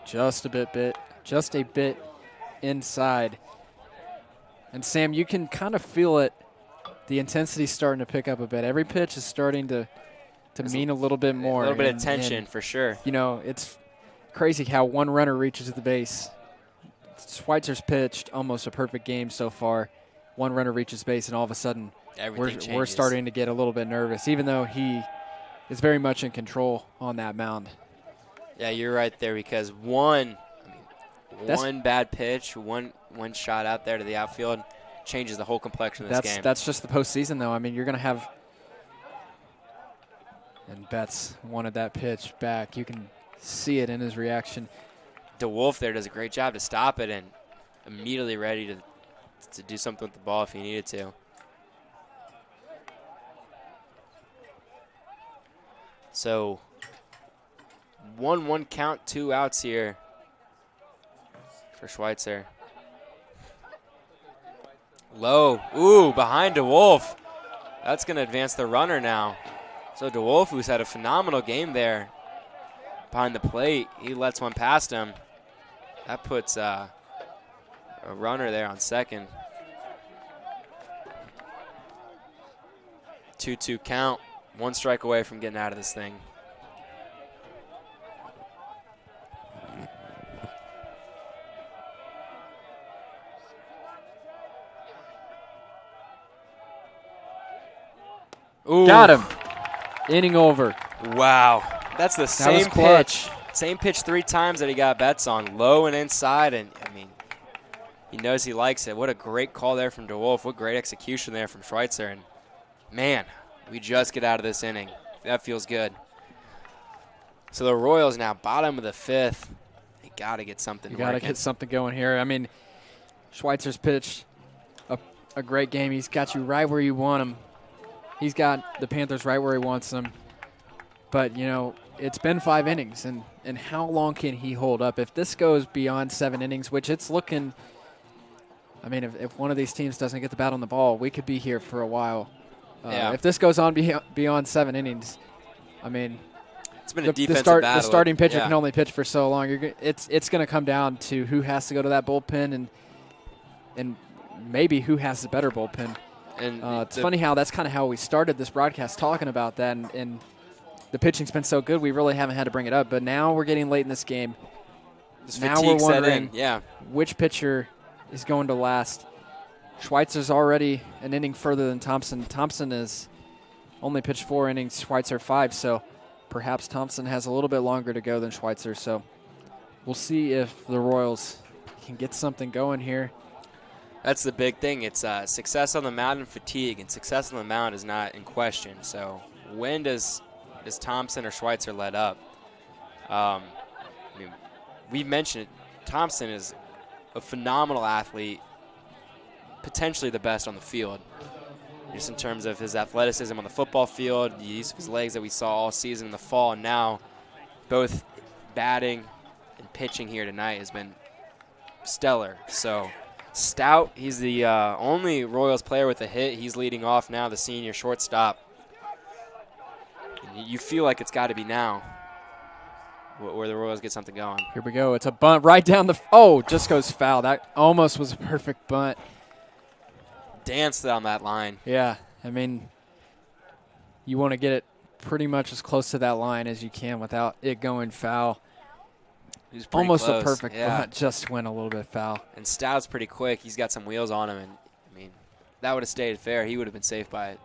Just a bit inside. And Sam, you can kind of feel it. The intensity's starting to pick up a bit. Every pitch is starting to mean a little bit more. A little bit of tension for sure. You know, it's crazy how one runner reaches the base. Schweitzer's pitched almost a perfect game so far. One runner reaches base, and all of a sudden we're starting to get a little bit nervous, even though he is very much in control on that mound. Yeah, you're right there, because one bad pitch, one shot out there to the outfield changes the whole complexion of this game. That's just the postseason, though. I mean, you're going to have – and Betts wanted that pitch back. You can see it in his reaction. DeWolf there does a great job to stop it and immediately ready to do something with the ball if he needed to. So 1-1 count, 2 outs here for Schweitzer. Low. Ooh, behind DeWolf. That's going to advance the runner now. So DeWolf, who's had a phenomenal game there behind the plate, he lets one past him. That puts a runner there on second. 2-2 count. 1 strike away from getting out of this thing. Ooh. Got him. Inning over. Wow. That's the same pitch. Same pitch 3 times that he got Betts on. Low and inside, and, I mean, he knows he likes it. What a great call there from DeWolf. What great execution there from Schweitzer. And, man, we just get out of this inning. That feels good. So the Royals now bottom of the 5th. They got to get something You got to get something going here. I mean, Schweitzer's pitched a great game. He's got you right where you want him. He's got the Panthers right where he wants them. But, you know, it's been 5 innings, and how long can he hold up? If this goes beyond 7 innings, which it's looking – I mean, if one of these teams doesn't get the bat on the ball, we could be here for a while. If this goes on beyond 7 innings, I mean – it's been a defensive battle. The starting pitcher can only pitch for so long. It's going to come down to who has to go to that bullpen and maybe who has the better bullpen. And it's funny how that's kind of how we started this broadcast, talking about that, and the pitching's been so good we really haven't had to bring it up. But now we're getting late in this game. Now we're wondering which pitcher is going to last. Schweitzer's already an inning further than Thompson. Thompson has only pitched 4 innings, Schweitzer 5, so perhaps Thompson has a little bit longer to go than Schweitzer. So we'll see if the Royals can get something going here. That's the big thing. It's success on the mound and fatigue, and success on the mound is not in question. So when does Thompson or Schweitzer let up? I mean, we've mentioned it. Thompson is a phenomenal athlete, potentially the best on the field, just in terms of his athleticism on the football field, the use of his legs that we saw all season in the fall, and now both batting and pitching here tonight has been stellar. So Stout, he's the only Royals player with a hit. He's leading off now, the senior shortstop. And you feel like it's got to be now where the Royals get something going. Here we go. It's a bunt right down the – just goes foul. That almost was a perfect bunt. Danced down that line. Yeah, I mean, you want to get it pretty much as close to that line as you can without it going foul. Almost close. A perfect bunt, just went a little bit foul. And Stout's pretty quick. He's got some wheels on him, and I mean, that would have stayed fair. He would have been safe by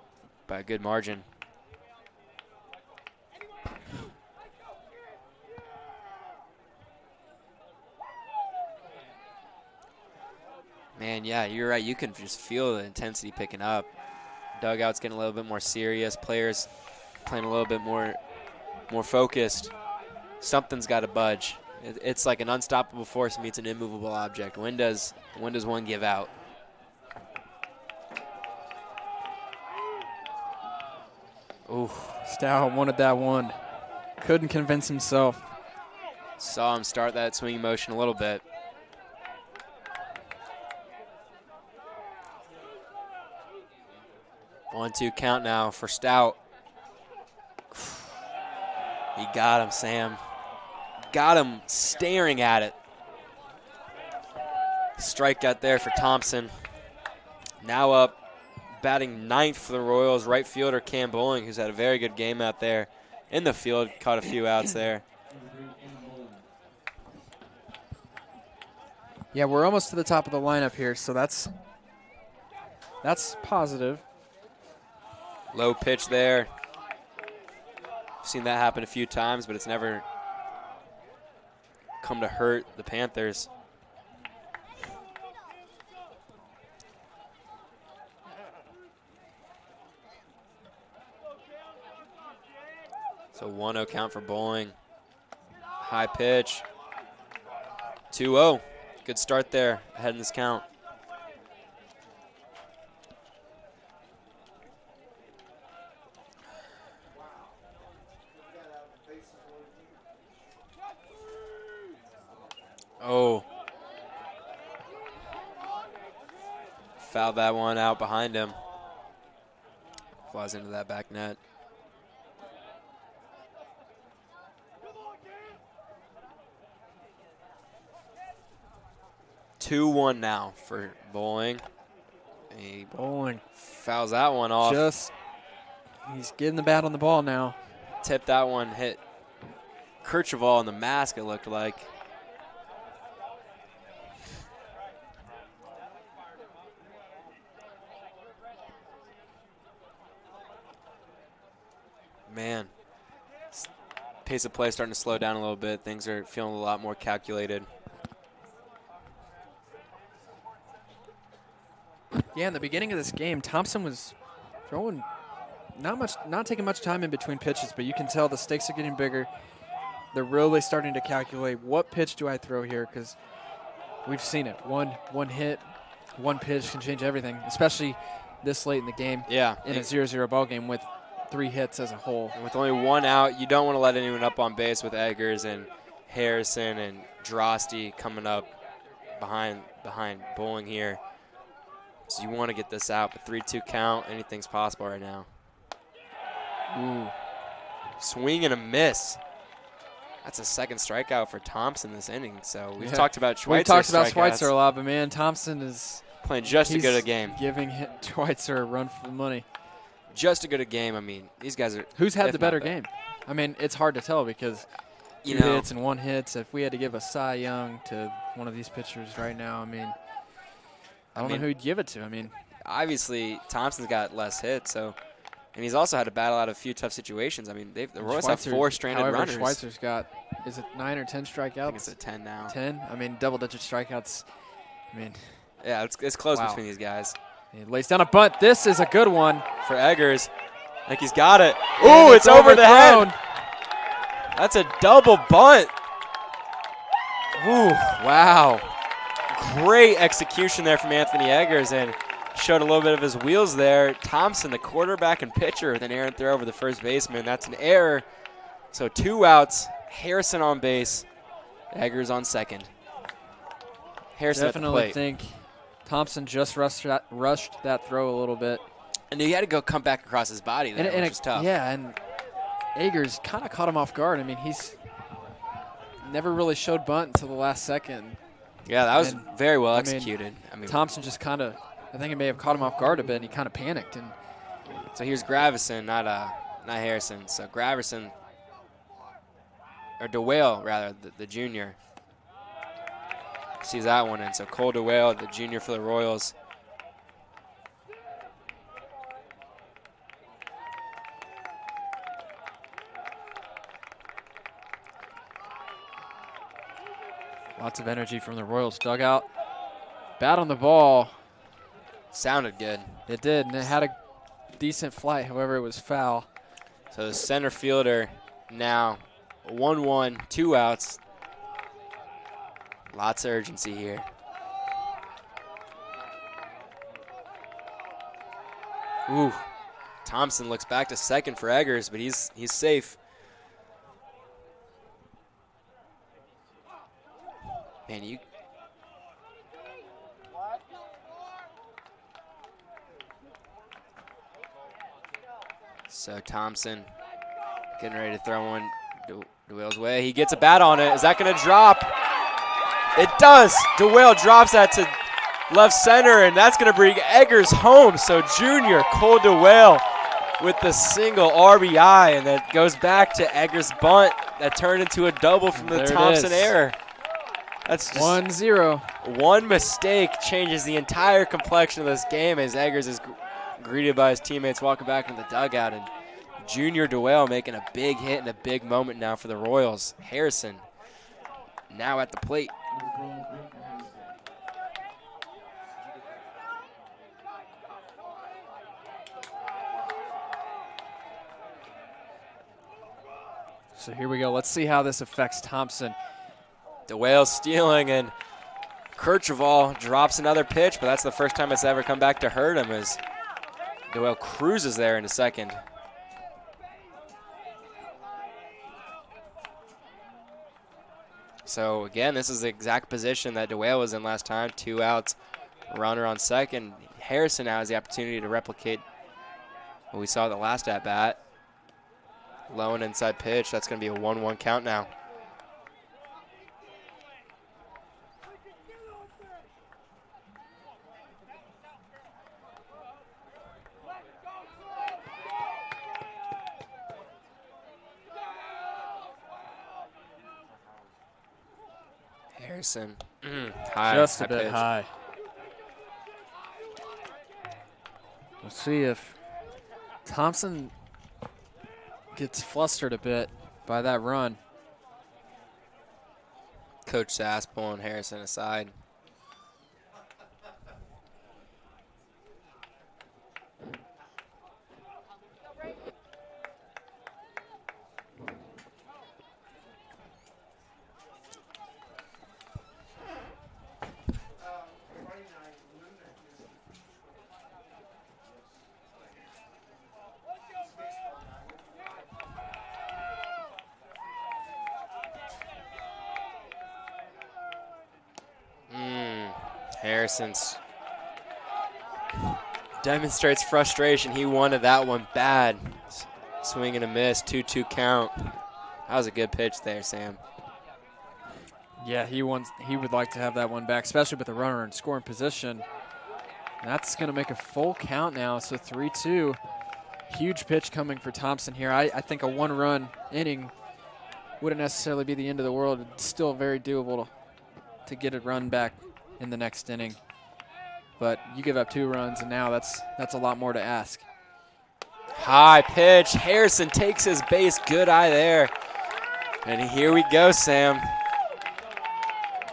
a good margin. Man, yeah, you're right. You can just feel the intensity picking up. Dugout's getting a little bit more serious. Players playing a little bit more focused. Something's got to budge. It's like an unstoppable force meets an immovable object. When does one give out? Ooh. Stout wanted that one. Couldn't convince himself. Saw him start that swinging motion a little bit. 1-2 count now for Stout. He got him, Sam. Got him staring at it. Strikeout there for Thompson. Now up, batting ninth for the Royals, right fielder Cam Bowling, who's had a very good game out there in the field, caught a few outs there. Yeah, we're almost to the top of the lineup here, so that's positive. Low pitch there. Seen that happen a few times, but it's never come to hurt the Panthers. So 1-0 count for Bowling. High pitch. 2-0. Good start there ahead in this count. Oh. Fouled that one out behind him. Flies into that back net. Two-1 now for Bowling. Bowling fouls that one off. He's getting the bat on the ball now. Tipped that one, hit Kirchhoff in the mask, it looked like. Man, pace of play starting to slow down a little bit. Things are feeling a lot more calculated. Yeah, in the beginning of this game, Thompson was throwing not taking much time in between pitches, but you can tell the stakes are getting bigger. They're really starting to calculate, what pitch do I throw here? Because we've seen it. One hit, one pitch can change everything, especially this late in the game. Yeah. In a 0-0 ball game with 3 hits as a whole. And with only 1 out, you don't want to let anyone up on base with Eggers and Harrison and Drosty coming up behind Bowling here. So you want to get this out, but 3-2 count, anything's possible right now. Ooh. Swing and a miss. That's a second strikeout for Thompson this inning. So we've talked about Schweitzer. We've talked about Schweitzer a lot, but man, Thompson is playing just as good a game. Giving Schweitzer a run for the money. Just as good a game. I mean, these guys are. Who's had the better game? I mean, it's hard to tell because 2 hits and 1 hit. If we had to give a Cy Young to one of these pitchers right now, I mean, I don't know who you'd give it to. I mean, obviously Thompson's got less hits, so, and he's also had to battle out a few tough situations. I mean, the Royals have 4 stranded runners. Schweitzer's got, is it 9 or 10 strikeouts? I think it's at 10 now. 10? I mean, double-digit strikeouts. I mean, yeah, it's close between these guys. He lays down a bunt. This is a good one for Eggers. I think he's got it. Ooh, it's over the head. That's a double bunt. Ooh, wow. Great execution there from Anthony Eggers, and showed a little bit of his wheels there. Thompson, the quarterback and pitcher, with an errant throw over the first baseman. That's an error. So 2 outs. Harrison on base. Eggers on second. Harrison at the Definitely plate. think Thompson just rushed that throw a little bit. And he had to come back across his body there, which was tough. Yeah, and Agers kind of caught him off guard. I mean, he's never really showed bunt until the last second. Yeah, that was very well executed. I mean, Thompson just kind of, I think it may have caught him off guard a bit, and he kind of panicked. And so here's Gravison, not Harrison. So Gravison, or DeWale rather, the junior, sees that one in. So Cole DeWale, the junior for the Royals. Lots of energy from the Royals dugout. Bat on the ball. Sounded good. It did, and it had a decent flight. However, it was foul. So the center fielder now 1-1, 2 outs. Lots of urgency here. Ooh, Thompson looks back to second for Eggers, but he's safe. Man, you. So Thompson getting ready to throw one DeWale's way. He gets a bat on it. Is that going to drop? It does. DeWale drops that to left center, and that's going to bring Eggers home. So junior Cole DeWale with the single RBI, and that goes back to Eggers' bunt that turned into a double from the Thompson error. That's just 1-0. One mistake changes the entire complexion of this game as Eggers is greeted by his teammates walking back into the dugout. And junior DeWale making a big hit and a big moment now for the Royals. Harrison now at the plate. So here we go. Let's see how this affects Thompson. DeWale stealing, and Kercheval drops another pitch, but that's the first time it's ever come back to hurt him as DeWale cruises there into second. So again, this is the exact position that DeWale was in last time. 2 outs, runner on second. Harrison now has the opportunity to replicate what we saw at the last at-bat. Low and inside pitch. That's going to be a 1-1 count now. Harrison, high, just a bit pitch. high. We'll see if Thompson gets flustered a bit by that run. Coach Sass pulling Harrison aside. Harrison demonstrates frustration. He wanted that one bad. Swing and a miss, 2-2 count. That was a good pitch there, Sam. Yeah, he would like to have that one back, especially with the runner in scoring position. That's going to make a full count now, so 3-2. Huge pitch coming for Thompson here. I think a 1-run inning wouldn't necessarily be the end of the world. It's still very doable to get a run back in the next inning. But you give up 2 runs, and now that's a lot more to ask. High pitch. Harrison takes his base. Good eye there. And here we go, Sam.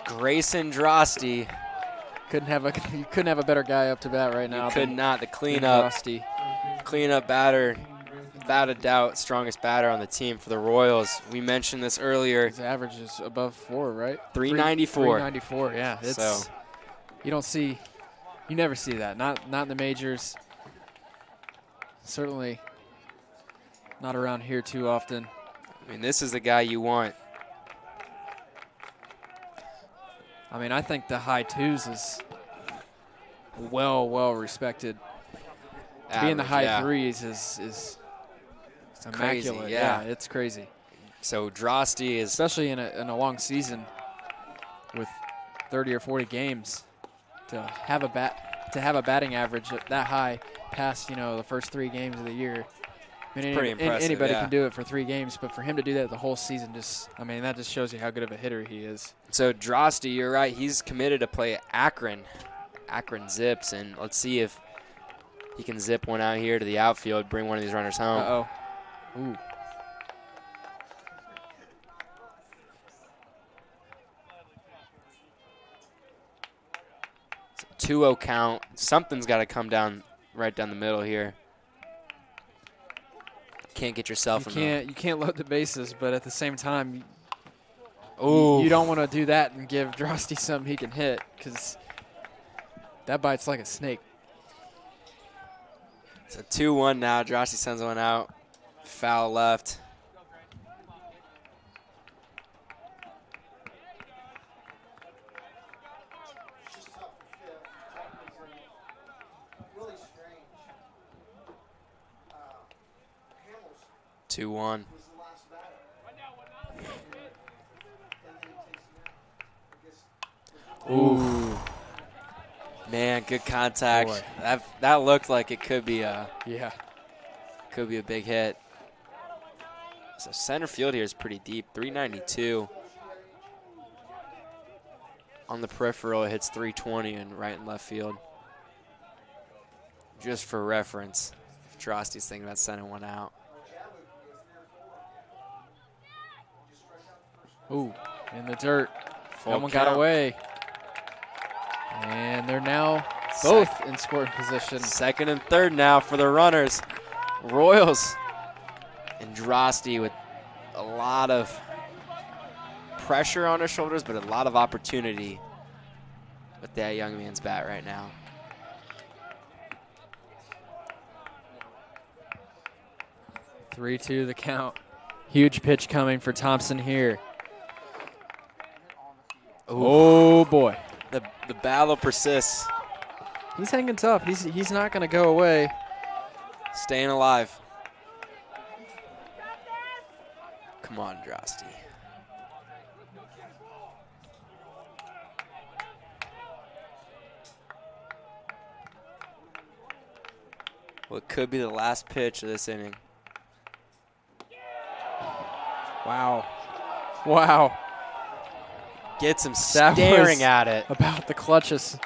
Grayson Drosty. You couldn't have a better guy up to bat right now. You could not. The cleanup batter, without a doubt, strongest batter on the team for the Royals. We mentioned this earlier. His average is above 4, right? 394. 394, yeah. You never see that. Not in the majors. Certainly not around here too often. I mean, this is the guy you want. I mean, I think the high twos is well respected. To be in the high threes is it's immaculate. Crazy, yeah. It's crazy. So Drosty is, especially in a long season with 30 or 40 games, to have a batting average that high past the first 3 games of the year. I mean, pretty impressive. Anybody can do it for 3 games, but for him to do that the whole season, that just shows you how good of a hitter he is. So Drosty, you're right. He's committed to play Akron Zips, and let's see if he can zip one out here to the outfield, bring one of these runners home. Uh-oh. Ooh. So 2-0 count. Something's got to come down right down the middle here. Can't get yourself You can't load the bases, but at the same time, Ooh. you don't want to do that and give Drosty something he can hit, because that bites like a snake. So 2-1 now. Drosty sends one out. Foul left. Two one. Ooh. Man, good contact. Boy. That looked like it could be a big hit. So center field here is pretty deep, 392. On the peripheral, it hits 320 in right and left field. Just for reference, if Drosty's thinking about sending one out. Ooh, in the dirt. Full That one count. got away. And they're now both in scoring position. Second and third now for the runners. Royals and Drosty with a lot of pressure on their shoulders, but a lot of opportunity with that young man's bat right now. Three, 2 the count. Huge pitch coming for Thompson here. Ooh. Oh boy. The battle persists. He's hanging tough. He's not going to go away. Staying alive. Come on, Drosty. Well, it could be the last pitch of this inning. Wow. Wow. Gets him That staring was at it. About the clutchest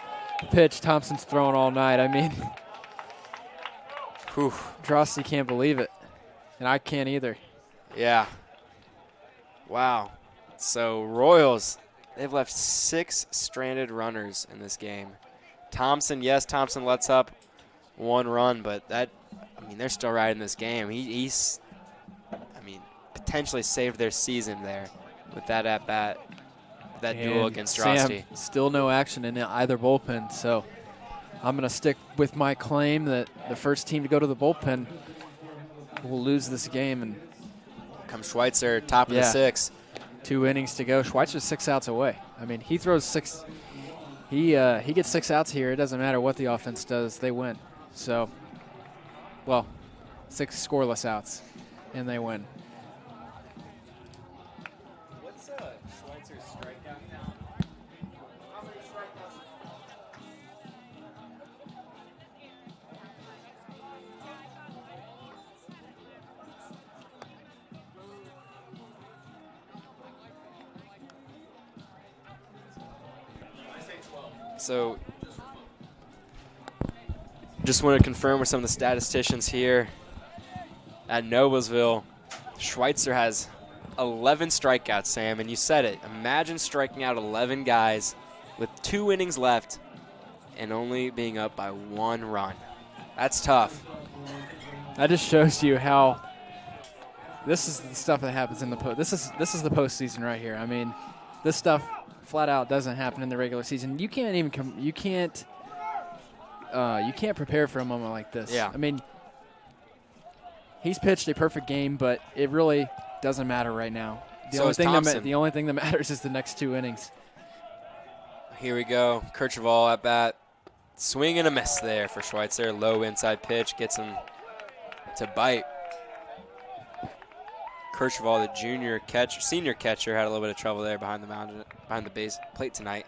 pitch Thompson's thrown all night. I mean, Whew. Drosty can't believe it. And I can't either. Yeah. Wow. So Royals, they've left 6 stranded runners in this game. Thompson lets up 1 run, but they're still riding this game. He's potentially saved their season there with that at-bat, that duel against Drosty. Sam, still no action in either bullpen, so I'm going to stick with my claim that the first team to go to the bullpen will lose this game. And comes Schweitzer, top of the 6th. 2 innings to go. Schweitzer's 6 outs away. I mean, he throws 6. He gets 6 outs here. It doesn't matter what the offense does. They win. So, 6 scoreless outs, and they win. What's Schweitzer's strikeout count? How many strikeouts? So, just want to confirm with some of the statisticians here at Noblesville. Schweitzer has 11 strikeouts, Sam, and you said it. Imagine striking out 11 guys with 2 innings left and only being up by 1 run. That's tough. That just shows you how this is the stuff that happens in the This is the postseason right here. I mean, this stuff flat out doesn't happen in the regular season. You can't even you can't prepare for a moment like this. Yeah. I mean, he's pitched a perfect game, but it really doesn't matter right now. The only thing that matters is the next 2 innings. Here we go. Kercheval at bat. Swing and a miss there for Schweitzer. Low inside pitch gets him to bite. Kercheval, the senior catcher, had a little bit of trouble there behind the base plate tonight.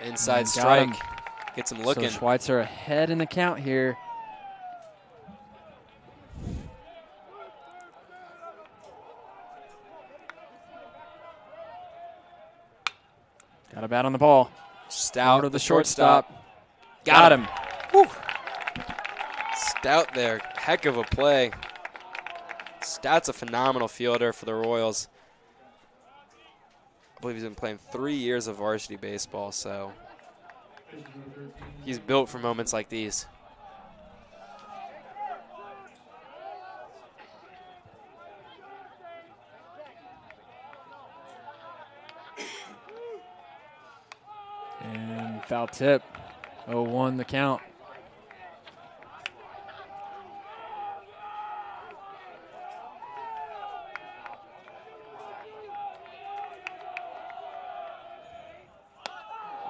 Inside strike gets him looking. So Schweitzer ahead in the count here. Got a bat on the ball. Stout to the shortstop. Got him. Woo. Stout there. Heck of a play. Stout's a phenomenal fielder for the Royals. I believe he's been playing 3 years of varsity baseball, so he's built for moments like these. And foul tip. 0-1 the count.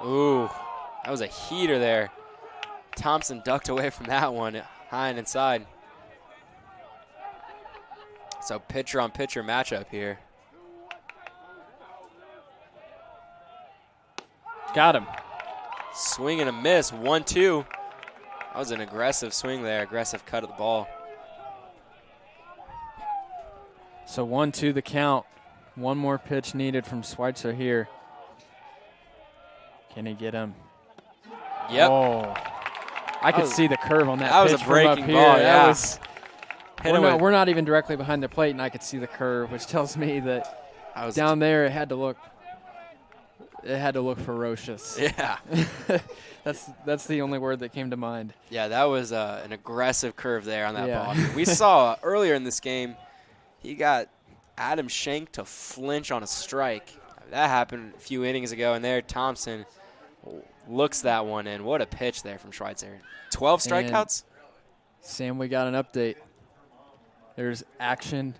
Ooh, that was a heater there. Thompson ducked away from that one, high and inside. So pitcher-on-pitcher matchup here. Got him. Swing and a miss, 1-2. That was an aggressive swing there, aggressive cut of the ball. So 1-2 the count. One more pitch needed from Schweitzer here. Can he get him? Yep. Oh, I could see the curve on that pitch. That was a breaking ball, yeah. We're not even directly behind the plate, and I could see the curve, which tells me that down there it had to look ferocious. Yeah. That's the only word that came to mind. Yeah, that was an aggressive curve there on that ball. We saw earlier in this game, he got Adam Schenk to flinch on a strike. That happened a few innings ago, and there Thompson looks that one in. What a pitch there from Schweitzer. 12 strikeouts? And Sam, we got an update. There's action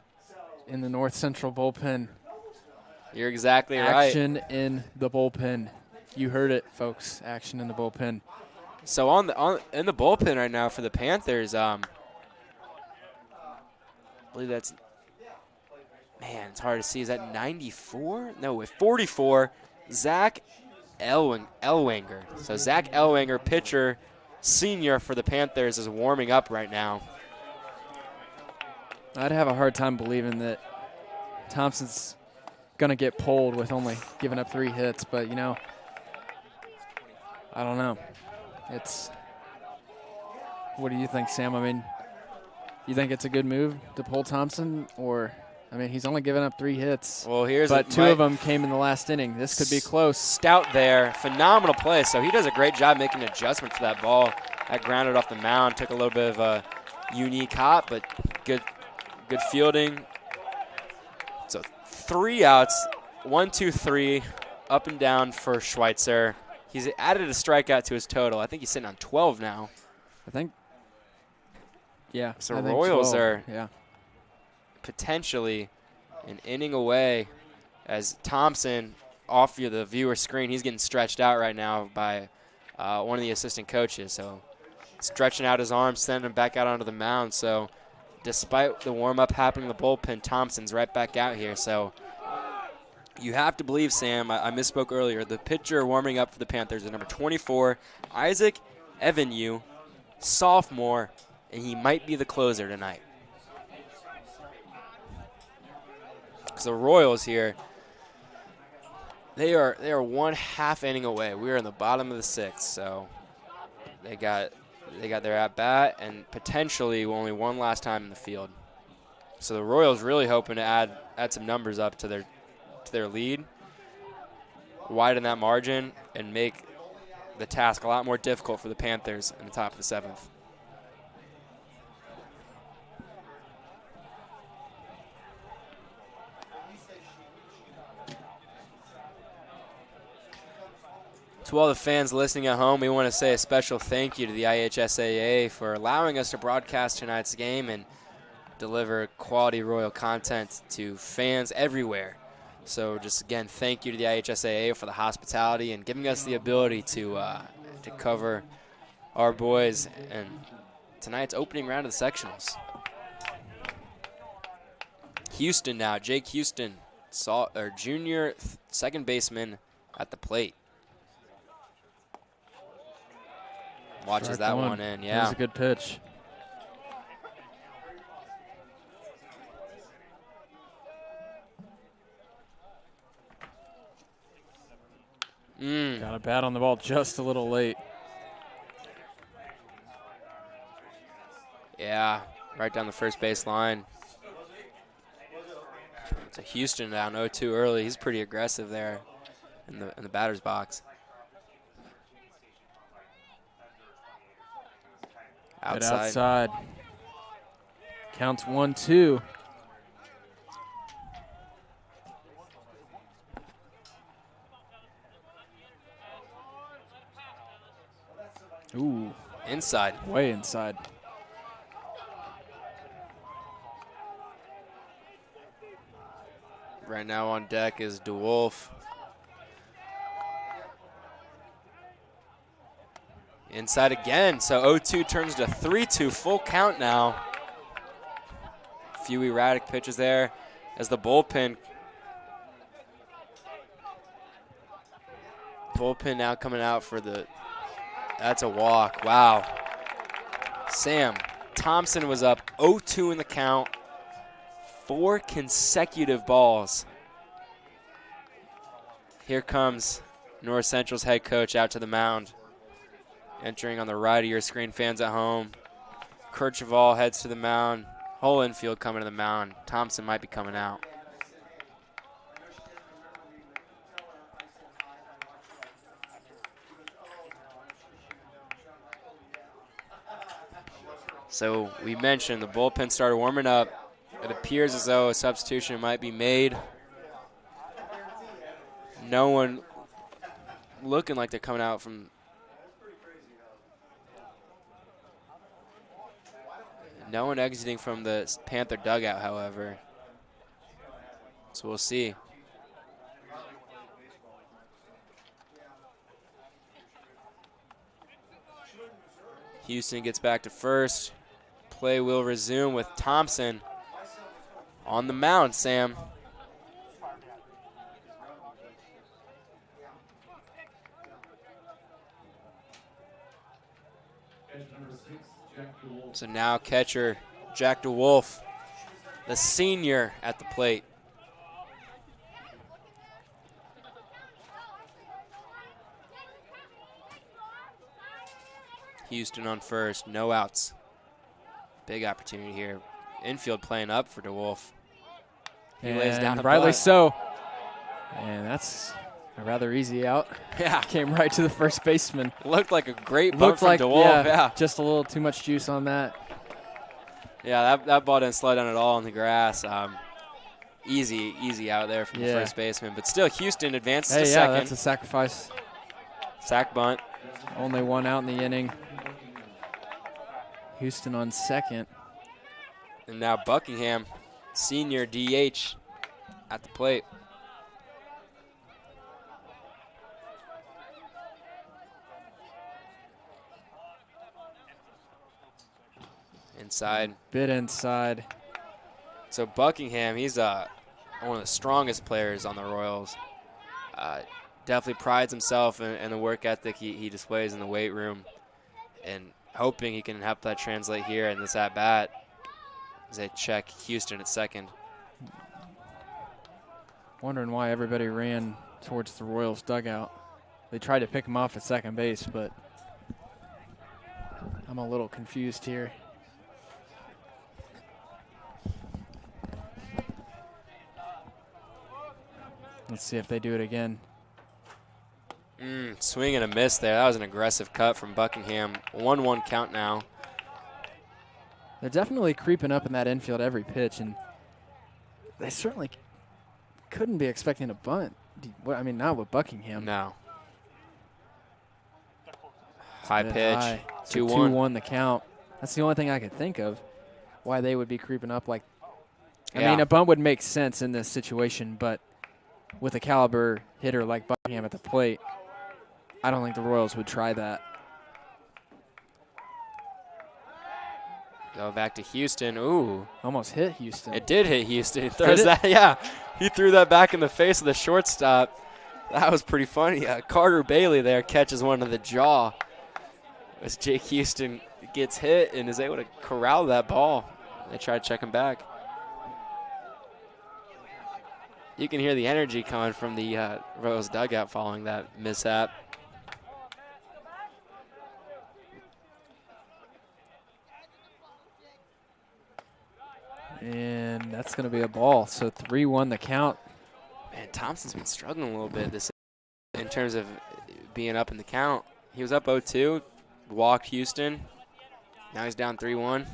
in the North Central bullpen. You're exactly right. Action in the bullpen. You heard it, folks. Action in the bullpen. So in the bullpen right now for the Panthers, I believe that's, man, it's hard to see. Is that 94? No, with 44, Zach Elwanger. So Zach Elwanger, pitcher, senior for the Panthers, is warming up right now. I'd have a hard time believing that Thompson's going to get pulled with only giving up 3 hits, but, you know, I don't know. What do you think, Sam? I mean, you think it's a good move to pull Thompson, or, I mean, he's only given up 3 hits. Well, but 2 of them came in the last inning. This could be close. Stout there, phenomenal play. So he does a great job making an adjustment for that ball. That grounded off the mound, took a little bit of a unique hop, but good fielding. So 3 outs, 1, 2, 3, up and down for Schweitzer. He's added a strikeout to his total. I think he's sitting on 12 now. I think. Yeah. So Royals 12. are potentially an inning away as Thompson, off the viewer screen, he's getting stretched out right now by one of the assistant coaches. So stretching out his arms, sending him back out onto the mound. So despite the warm-up happening in the bullpen, Thompson's right back out here. So you have to believe, Sam, I misspoke earlier, the pitcher warming up for the Panthers is number 24, Isaac Evanu, sophomore, and he might be the closer tonight. So the Royals here, they are 1/2 inning away. We are in the bottom of the 6th, so they got their at-bat and potentially only one last time in the field. So the Royals really hoping to add some numbers up to their lead, widen that margin, and make the task a lot more difficult for the Panthers in the top of the 7th. To all the fans listening at home, we want to say a special thank you to the IHSAA for allowing us to broadcast tonight's game and deliver quality Royal content to fans everywhere. So just again, thank you to the IHSAA for the hospitality and giving us the ability to cover our boys and tonight's opening round of the sectionals. Houston now, Jake Houston, junior second baseman at the plate. Watches that one in, yeah. That was a good pitch. Got a bat on the ball just a little late. Yeah, right down the first base line. So Houston down 0-2 early. He's pretty aggressive there in the batter's box. Outside. Counts 1-2. Ooh. Inside. Way inside. Right now on deck is DeWolf. Inside again, so 0-2 turns to 3-2, full count now. A few erratic pitches there as the bullpen now coming out for that's a walk, wow. Sam Thompson was up 0-2 in the count, 4 consecutive balls. Here comes North Central's head coach out to the mound. Entering on the right of your screen, fans at home. Kirchhoff heads to the mound. Whole infield coming to the mound. Thompson might be coming out. So we mentioned the bullpen started warming up. It appears as though a substitution might be made. No one looking like they're coming out from. No one exiting from the Panther dugout, however. So we'll see. Houston gets back to first. Play will resume with Thompson on the mound, Sam. So now catcher Jack DeWolf, the senior, at the plate. Houston on first, no outs. Big opportunity here. Infield playing up for DeWolf. He lays down a rightly butt. so. And that's a rather easy out. Yeah. Came right to the first baseman. Looked like a great bunt from like DeWolf. Yeah. Just a little too much juice on that. Yeah, that ball didn't slow down at all on the grass. Easy out there from the first baseman. But still, Houston advances to second. That's a sacrifice. Sack bunt. Only one out in the inning. Houston on second. And now Buckingham, senior DH, at the plate. Inside. Bit inside. So Buckingham, he's one of the strongest players on the Royals. Definitely prides himself in the work ethic he displays in the weight room, and hoping he can help that translate here in this at-bat as they check Houston at second. Wondering why everybody ran towards the Royals dugout. They tried to pick him off at second base, but I'm a little confused here. Let's see if they do it again. Swing and a miss there. That was an aggressive cut from Buckingham. 1-1 count now. They're definitely creeping up in that infield every pitch, and they certainly couldn't be expecting a bunt. I mean, not with Buckingham. No. High pitch. High. 2-1. 2-1 the count. That's the only thing I could think of why they would be creeping up like. I mean, a bunt would make sense in this situation, but with a caliber hitter like Buckingham at the plate, I don't think the Royals would try that. Go back to Houston. Ooh. Almost hit Houston. It did hit Houston. He throws that. Yeah. He threw that back in the face of the shortstop. That was pretty funny. Carter Bailey there catches one to the jaw as Jake Houston gets hit and is able to corral that ball. They try to check him back. You can hear the energy coming from the Royals dugout following that mishap. And that's going to be a ball. So 3-1 the count. Man, Thompson's been struggling a little bit this in terms of being up in the count. He was up 0-2, walked Houston. Now he's down 3-1.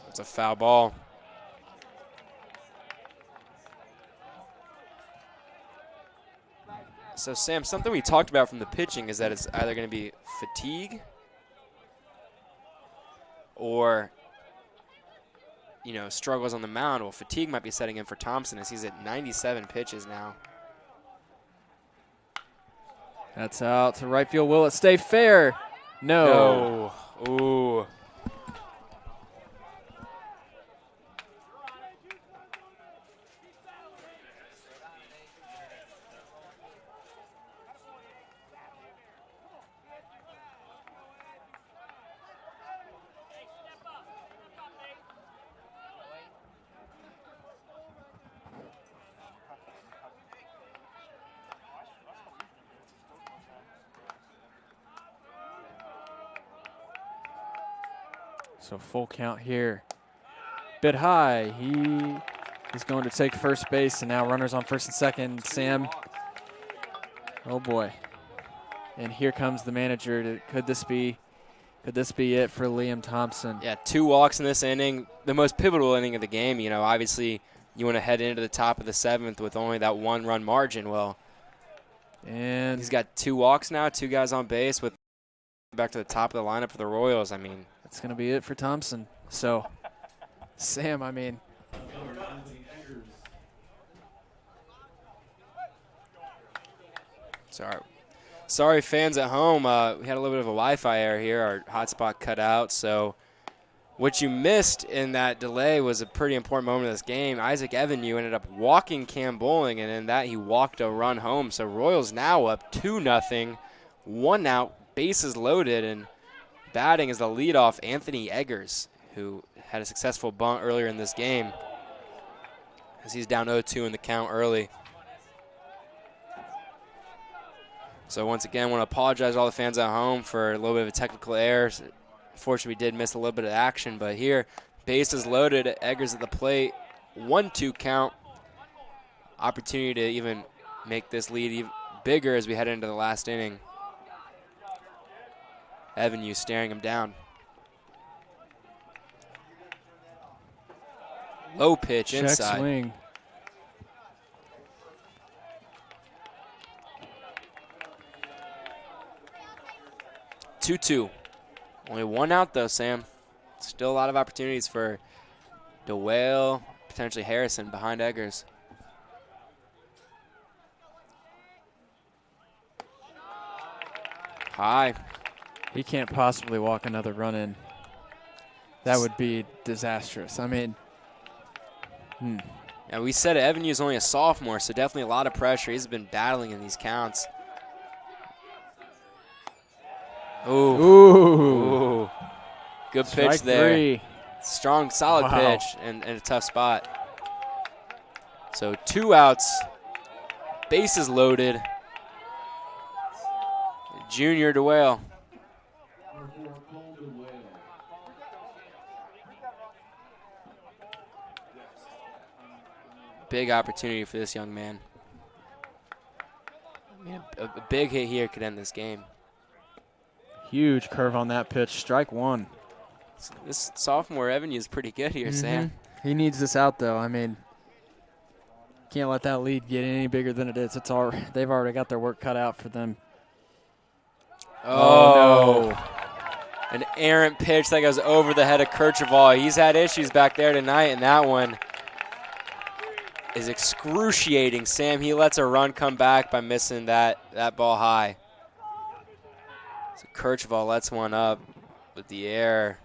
It's a foul ball. So, Sam, something we talked about from the pitching is that it's either going to be fatigue or, you know, struggles on the mound. Well, fatigue might be setting in for Thompson as he's at 97 pitches now. That's out to right field. Will it stay fair? No. No. Ooh. So full count here. Bit high. He is going to take first base, and now runners on first and second. Sam. Oh boy. And here comes the manager. Could this be it for Liam Thompson? Yeah, 2 walks in this inning. The most pivotal inning of the game. You know, obviously you want to head into the top of the 7th with only that 1-run margin. Well, and he's got 2 walks now, 2 guys on base with back to the top of the lineup for the Royals. I mean, that's going to be it for Thompson. So, Sam, I mean, sorry fans at home. We had a little bit of a Wi-Fi error here. Our hotspot cut out. So what you missed in that delay was a pretty important moment of this game. Isaac Evanyu ended up walking Cam Bowling, and in that he walked a run home. So Royals now up 2-0, 1 out, bases loaded, and batting is the leadoff Anthony Eggers, who had a successful bunt earlier in this game as he's down 0-2 in the count early. So once again, I want to apologize to all the fans at home for a little bit of a technical error. Unfortunately, we did miss a little bit of action, but here, bases loaded, Eggers at the plate, 1-2 count. Opportunity to even make this lead even bigger as we head into the last inning. Evanyu staring him down. Low pitch check inside. Swing. Two. Only 1 out though, Sam. Still a lot of opportunities for DeWale, potentially Harrison behind Eggers. High. He can't possibly walk another run in. That would be disastrous. I mean, Yeah, we said Evanyu is only a sophomore, so definitely a lot of pressure. He's been battling in these counts. Ooh. Good pitch Strike there. 3. Strong, solid Wow. pitch and a tough spot. So 2 outs, bases loaded. Junior DeWale. Big opportunity for this young man. I mean, a big hit here could end this game. Huge curve on that pitch. Strike 1. This sophomore Evanyu is pretty good here, Sam. He needs this out, though. I mean, can't let that lead get any bigger than it is. They've already got their work cut out for them. Oh, no. An errant pitch that goes over the head of Kercheval. He's had issues back there tonight, and that one is excruciating. Sam, he lets a run come back by missing that ball high. So Kercheval lets one up with the air.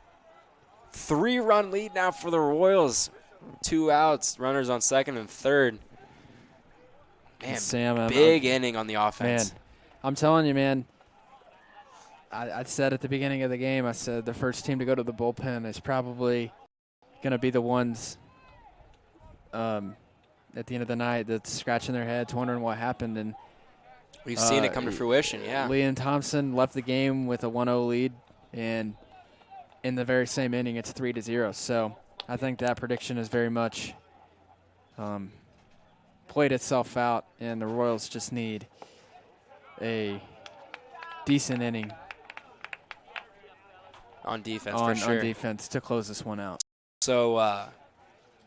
3-run lead now for the Royals. 2 outs, runners on second and third. Man, Sam, big inning on the offense. Man, I'm telling you, man. I said at the beginning of the game, I said the first team to go to the bullpen is probably going to be the ones at the end of the night that's scratching their heads, wondering what happened. And we've seen it come to fruition, yeah. Leon Thompson left the game with a 1-0 lead, and in the very same inning, it's 3-0. So I think that prediction is very much played itself out, and the Royals just need a decent inning on defense, for sure. On defense to close this one out. So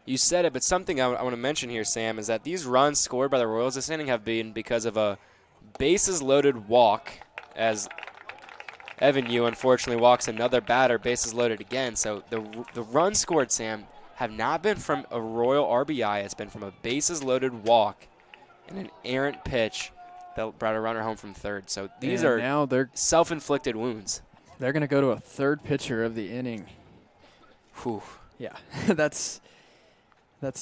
you said it, but something I want to mention here, Sam, is that these runs scored by the Royals this inning have been because of a bases-loaded walk, as Evan Yu unfortunately walks another batter, bases loaded again. So the runs scored, Sam, have not been from a Royal RBI. It's been from a bases-loaded walk and an errant pitch that brought a runner home from third. So these are now self-inflicted wounds. They're going to go to a third pitcher of the inning. Whew. Yeah, that's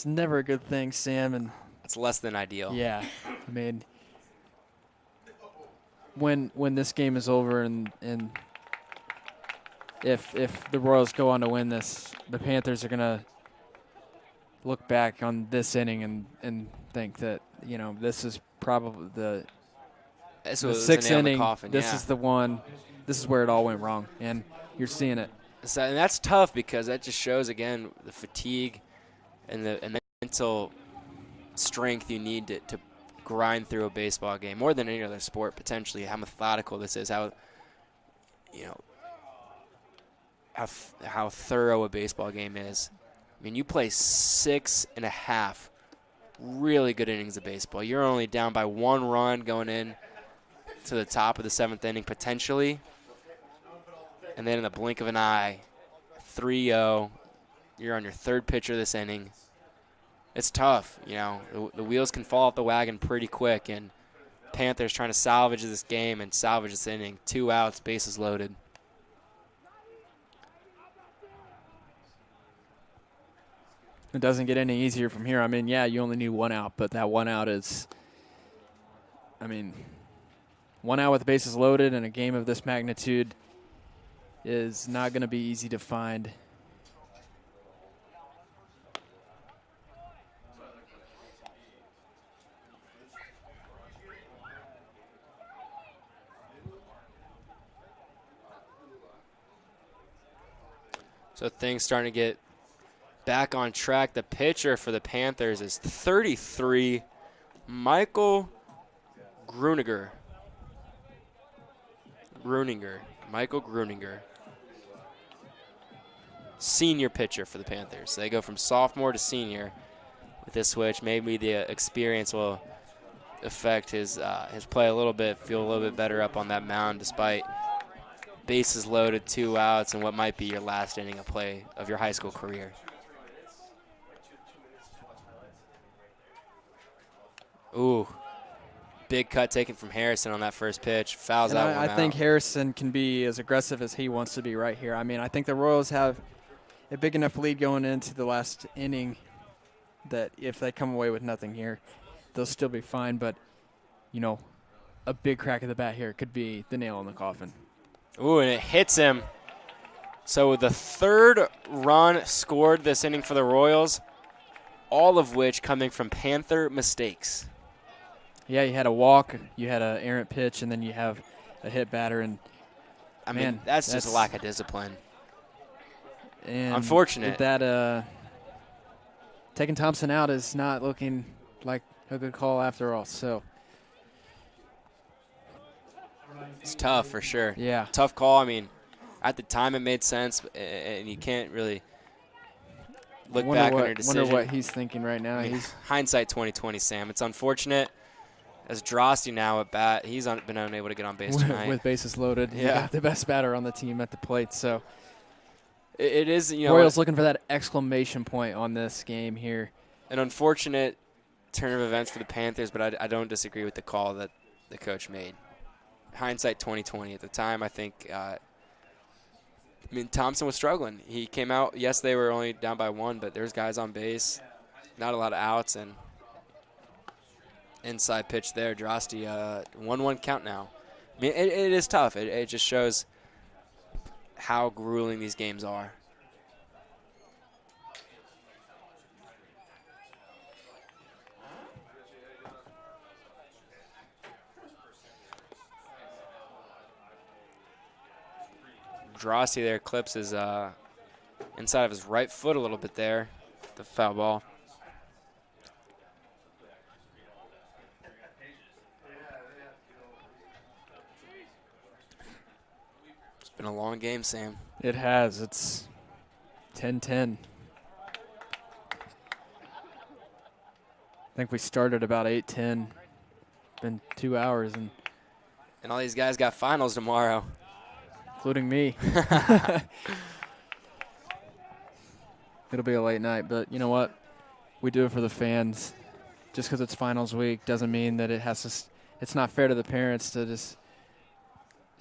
never a good thing, Sam. And it's less than ideal. Yeah, I mean, when this game is over and if the Royals go on to win this, the Panthers are going to look back on this inning and think that, you know, this is probably the sixth inning. This is the one. This is where it all went wrong, and you're seeing it. So, and that's tough because that just shows, again, the fatigue and the mental strength you need to grind through a baseball game, more than any other sport, potentially, how methodical this is, how, you know, how thorough a baseball game is. I mean, you play 6.5 really good innings of baseball. You're only down by 1 run going in to the top of the 7th inning, potentially. And then in the blink of an eye, 3-0, you're on your third pitch of this inning. It's tough, you know. The wheels can fall off the wagon pretty quick, and Panthers trying to salvage this game and salvage this inning. 2 outs, bases loaded. It doesn't get any easier from here. I mean, yeah, you only need 1 out, but that 1 out is, I mean, 1 out with bases loaded in a game of this magnitude is not going to be easy to find. So things starting to get back on track. The pitcher for the Panthers is 33, Michael Gruninger. Michael Gruninger. Senior pitcher for the Panthers. So they go from sophomore to senior with this switch. Maybe the experience will affect his play a little bit, feel a little bit better up on that mound despite bases loaded, 2 outs, and what might be your last inning of play of your high school career. Ooh, big cut taken from Harrison on that first pitch. Fouls out one out. I think Harrison can be as aggressive as he wants to be right here. I mean, I think the Royals have a big enough lead going into the last inning that if they come away with nothing here, they'll still be fine. But, you know, a big crack of the bat here could be the nail in the coffin. Ooh, and it hits him. So the 3rd run scored this inning for the Royals, all of which coming from Panther mistakes. Yeah, you had a walk, you had an errant pitch, and then you have a hit batter. And I mean, that's just a lack of discipline. And unfortunate. That taking Thompson out is not looking like a good call after all. So it's tough for sure. Yeah. Tough call. I mean, at the time it made sense, and you can't really look back on your decision. Wonder what he's thinking right now. I mean, hindsight 20/20, Sam. It's unfortunate. As Drosty now at bat, he's been unable to get on base tonight. With bases loaded. Yeah. You got the best batter on the team at the plate. So it is, you know. Royals looking for that exclamation point on this game here. An unfortunate turn of events for the Panthers, but I don't disagree with the call that the coach made. Hindsight 2020. At the time, I think, Thompson was struggling. He came out, yes, they were only down by 1, but there's guys on base, not a lot of outs, and inside pitch there, Drosty, 1-1 count now. I mean, it is tough. It just shows how grueling these games are. Drosty there clips his inside of his right foot a little bit there, the foul ball. It's been a long game, Sam. It has. It's 10-10. I think we started about 8:10. Been 2 hours, and all these guys got finals tomorrow. Including me. It'll be a late night, but you know what? We do it for the fans. Just because it's finals week doesn't mean that it has to. It's not fair to the parents to just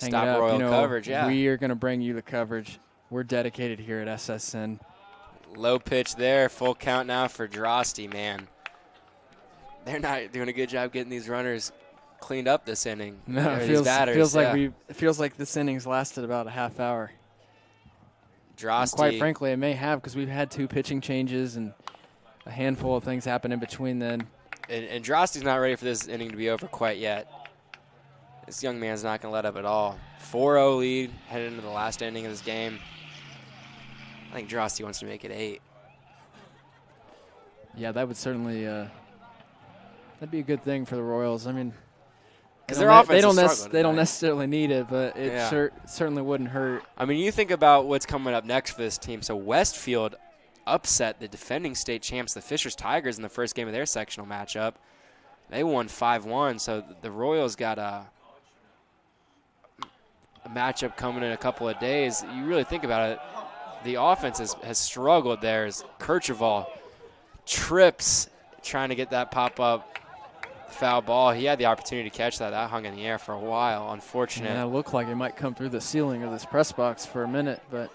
hang stop it up. Royal coverage. Yeah, we are going to bring you the coverage. We're dedicated here at SSN. Low pitch there, full count now for Drosty. Man, they're not doing a good job getting these runners cleaned up this inning. No, it feels like this inning's lasted about a half hour. Drosty. And quite frankly, it may have, because we've had 2 pitching changes and a handful of things happen in between then. And Drosty's not ready for this inning to be over quite yet. This young man's not going to let up at all. 4-0 lead headed into the last inning of this game. I think Drosty wants to make it 8. Yeah, that would certainly that'd be a good thing for the Royals. I mean, because their offense they don't necessarily need it, but it certainly wouldn't hurt. I mean, you think about what's coming up next for this team. So Westfield upset the defending state champs, the Fishers Tigers, in the first game of their sectional matchup. They won 5-1, so the Royals got a matchup coming in a couple of days. You really think about it, the offense has struggled there as Kercheval trips trying to get that pop-up foul ball. He had the opportunity to catch that. That hung in the air for a while. Unfortunate. Yeah, it looked like it might come through the ceiling of this press box for a minute, but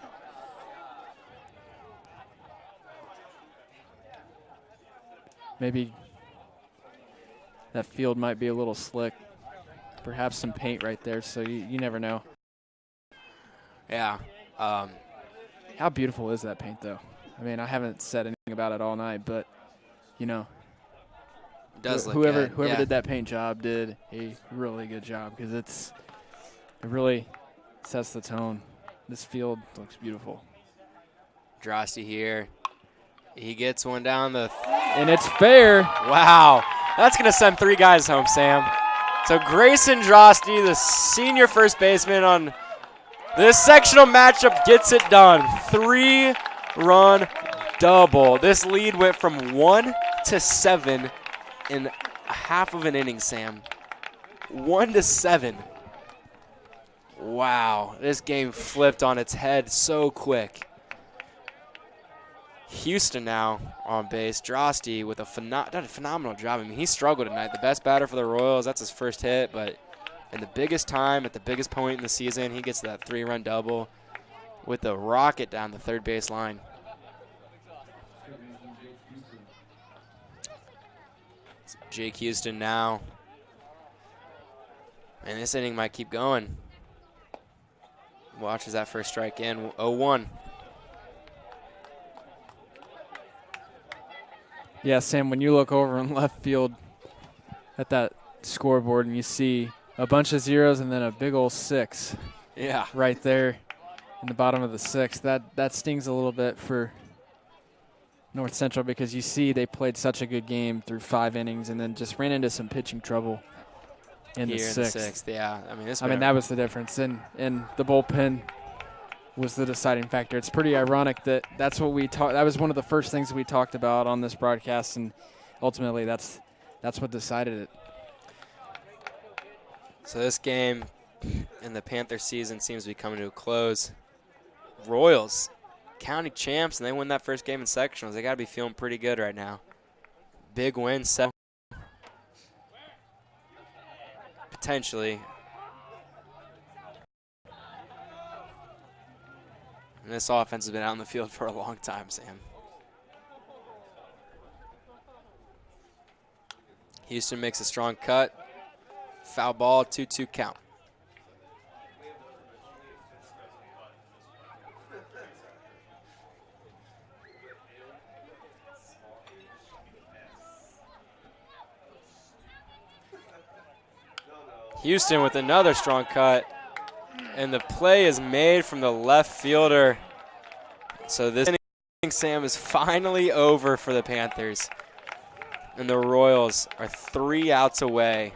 maybe that field might be a little slick. Perhaps some paint right there, so you never know. Yeah. How beautiful is that paint, though? I mean, I haven't said anything about it all night, but, you know, whoever did that paint job did a really good job, because it really sets the tone. This field looks beautiful. Drosty here. He gets one down the and it's fair. Wow. That's going to send 3 guys home, Sam. So Grayson Drosty, the senior first baseman on this sectional matchup, gets it done. 3-run double. This lead went from 1 to 7 in a half of an inning, Sam. 1 to 7. Wow, this game flipped on its head so quick. Houston now on base. Drosty with a phenomenal job. I mean, he struggled tonight. The best batter for the Royals. That's his first hit, but in the biggest time, at the biggest point in the season, he gets that 3-run double with a rocket down the third base line. Jake Houston now. And this inning might keep going. Watches that first strike in. 0-1. Yeah, Sam, when you look over in left field at that scoreboard and you see a bunch of zeros and then a big old 6 right there in the bottom of the 6, that stings a little bit for North Central, because you see they played such a good game through 5 innings and then just ran into some pitching trouble in the 6th. Yeah, I mean, that was the difference, and the bullpen was the deciding factor. It's pretty ironic that's what we talked. That was one of the first things we talked about on this broadcast, and ultimately that's what decided it. So this game in the Panther season seems to be coming to a close. Royals, county champs, and they win that first game in sectionals. They got to be feeling pretty good right now. Big win, potentially. And this offense has been out in the field for a long time, Sam. Houston makes a strong cut. Foul ball, 2-2 count. Houston with another strong cut. And the play is made from the left fielder. So this inning, Sam, is finally over for the Panthers. And the Royals are 3 outs away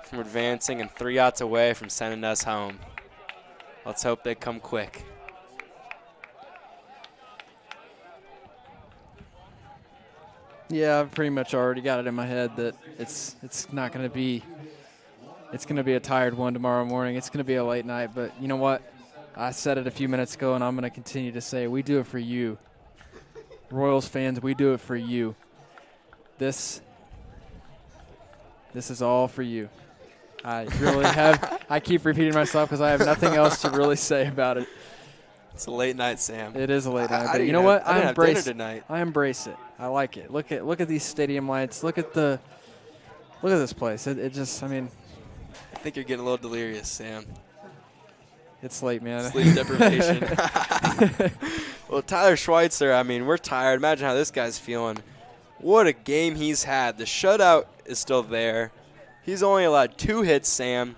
from advancing and 3 outs away from sending us home. Let's hope they come quick. Yeah, I've pretty much already got it in my head that it's not going to be. It's going to be a tired one tomorrow morning. It's going to be a late night. But you know what? I said it a few minutes ago, and I'm going to continue to say, we do it for you. Royals fans, we do it for you. This is all for you. I really have. I keep repeating myself because I have nothing else to really say about it. It's a late night, Sam. It is a late night. But you know what? I embrace it. I embrace it. I like it. Look at these stadium lights. Look at this place. It just, I mean. I think you're getting a little delirious, Sam. It's late, man. Sleep deprivation. Well, Tyler Schweitzer, I mean, we're tired. Imagine how this guy's feeling. What a game he's had. The shutout is still there. He's only allowed 2 hits, Sam,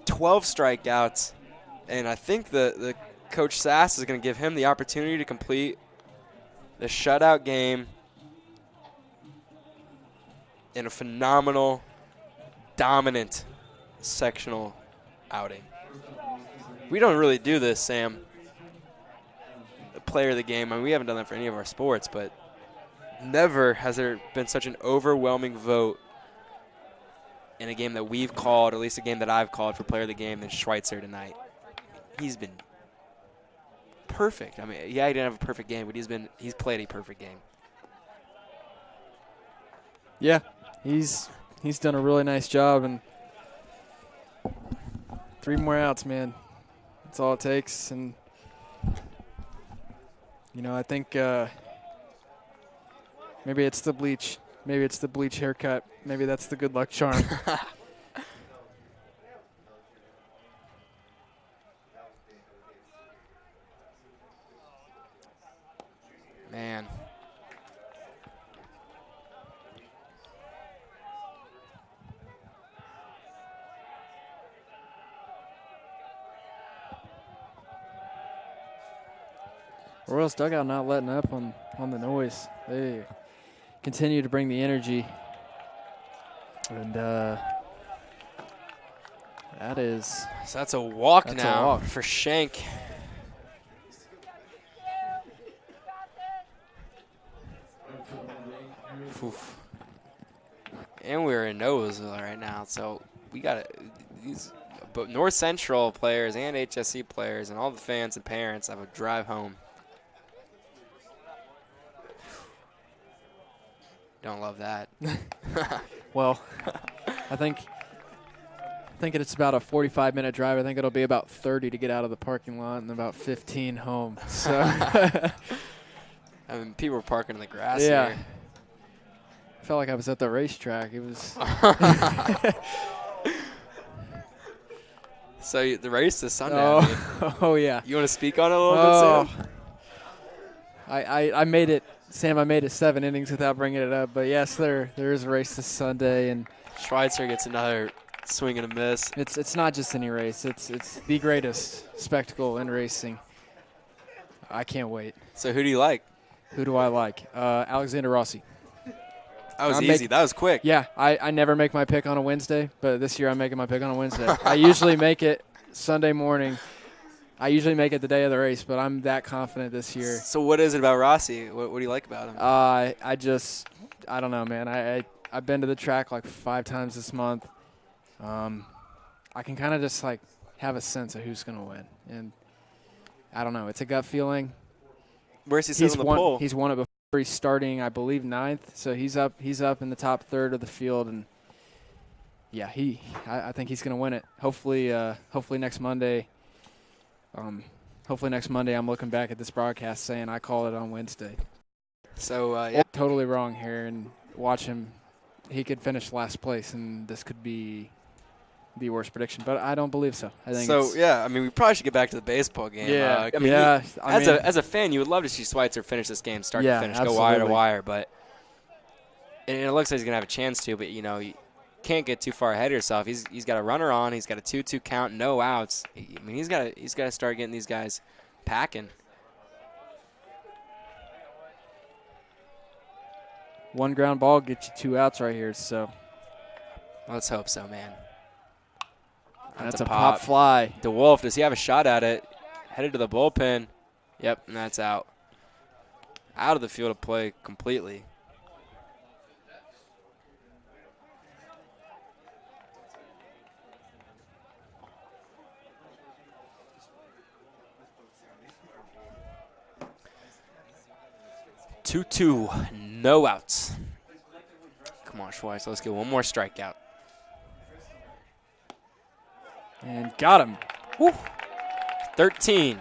12 strikeouts, and I think the Coach Sass is going to give him the opportunity to complete the shutout game in a phenomenal, dominant sectional outing. We don't really do this, Sam. The player of the game, I mean, we haven't done that for any of our sports, but never has there been such an overwhelming vote in a game that we've called, or at least a game that I've called for player of the game, than Schweitzer tonight. He's been perfect. I mean, yeah, he didn't have a perfect game, but he's played a perfect game. Yeah, he's done a really nice job, and 3 more outs, man. That's all it takes, and you know, I think maybe it's the bleach. Maybe it's the bleach haircut. Maybe that's the good luck charm. Man. Royals dugout not letting up on the noise. They continue to bring the energy. And that's a walk that's now a walk. For Schenk. Oof. And we're in Noblesville right now, so we got these but North Central players and HSE players and all the fans and parents have a drive home. Don't love that. Well, I think it's about a 45-minute drive. I think it'll be about 30 to get out of the parking lot and about 15 home. So I mean, people were parking in the grass yeah. here. I felt like I was at the racetrack. It was. So the race is Sunday. Oh yeah. You want to speak on it a little bit, Sam? I made it. Sam, I made it 7 innings without bringing it up. But, yes, there is a race this Sunday. And Schweitzer gets another swing and a miss. It's not just any race. It's the greatest spectacle in racing. I can't wait. So who do you like? Who do I like? Alexander Rossi. That was easy. That was quick. Yeah, I never make my pick on a Wednesday, but this year I'm making my pick on a Wednesday. I usually make it Sunday morning. I usually make it the day of the race, but I'm that confident this year. So what is it about Rossi? What do you like about him? I don't know, man. I've been to the track like 5 times this month. I can kind of just like have a sense of who's going to win. And I don't know. It's a gut feeling. Where's he sitting on the poll? He's won it before. He's starting, I believe, 9th. So he's up in the top third of the field. And, yeah, I think he's going to win it. Hopefully next Monday. Hopefully next Monday I'm looking back at this broadcast saying I called it on Wednesday. So, yeah. Totally wrong here. And watch him. He could finish last place, and this could be the worst prediction. But I don't believe so. I think so. Yeah, I mean, we probably should get back to the baseball game. Yeah, I mean, yeah. As a fan, you would love to see Schweitzer finish this game, start to finish, absolutely. go wire to wire. But and it looks like he's gonna have a chance to. But you can't get too far ahead of yourself. He's got a runner on. He's got a 2-2 count, no outs. I mean, he's got to start getting these guys packing. One ground ball gets you 2 outs right here. So let's hope so, man. That's a pop fly. DeWolf, does he have a shot at it? Headed to the bullpen. Yep, and that's out. Out of the field of play completely. Two, no outs. Come on, Schweitzer, let's get one more strikeout. And got him. Woo. 13.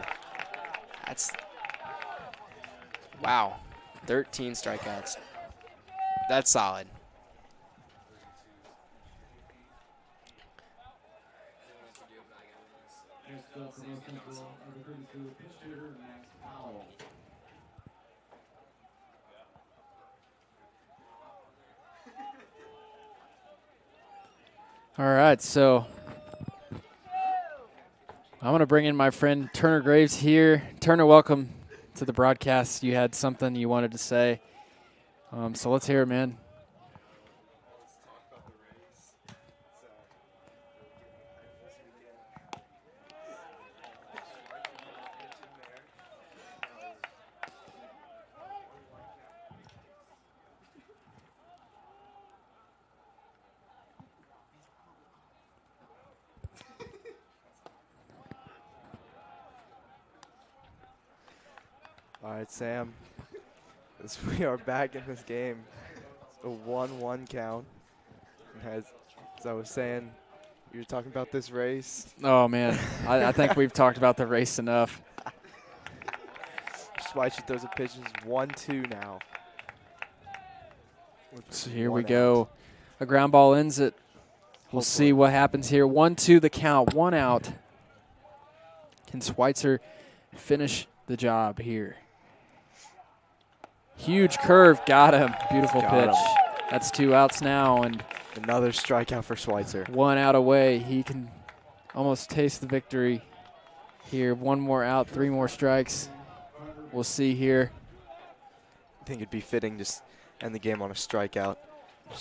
Wow. 13 strikeouts. That's solid. All right, so I'm going to bring in my friend Turner Graves here. Turner, welcome to the broadcast. You had something you wanted to say. So let's hear it, man. All right, Sam, as we are back in this game, it's a 1-1 count. As I was saying, you were talking about this race. Oh, man, I think we've talked about the race enough. Schweitzer throws a pitch. It's 1-2 now. So here we go. A ground ball ends it. We'll see what happens here. 1-2 the count, 1 out. Can Schweitzer finish the job here? Huge curve, got him. Beautiful pitch. That's 2 outs now, and another strikeout for Schweitzer. 1 out away. He can almost taste the victory here. 1 more out, 3 more strikes. We'll see here. I think it'd be fitting just end the game on a strikeout.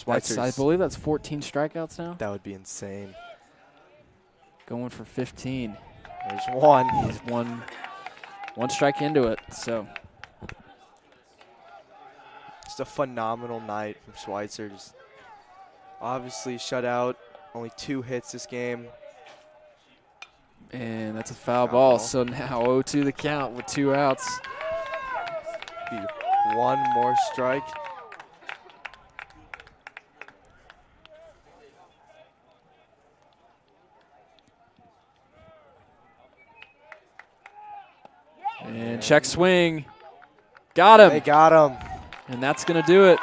I believe that's 14 strikeouts now. That would be insane. Going for 15. There's 1. He's one strike into it, so. Just a phenomenal night from Schweitzer. Just obviously shut out. Only 2 hits this game. And that's a foul ball. So now 0-2 the count with 2 outs. Be 1 more strike. And check swing. Got him. They got him. And that's going to do it.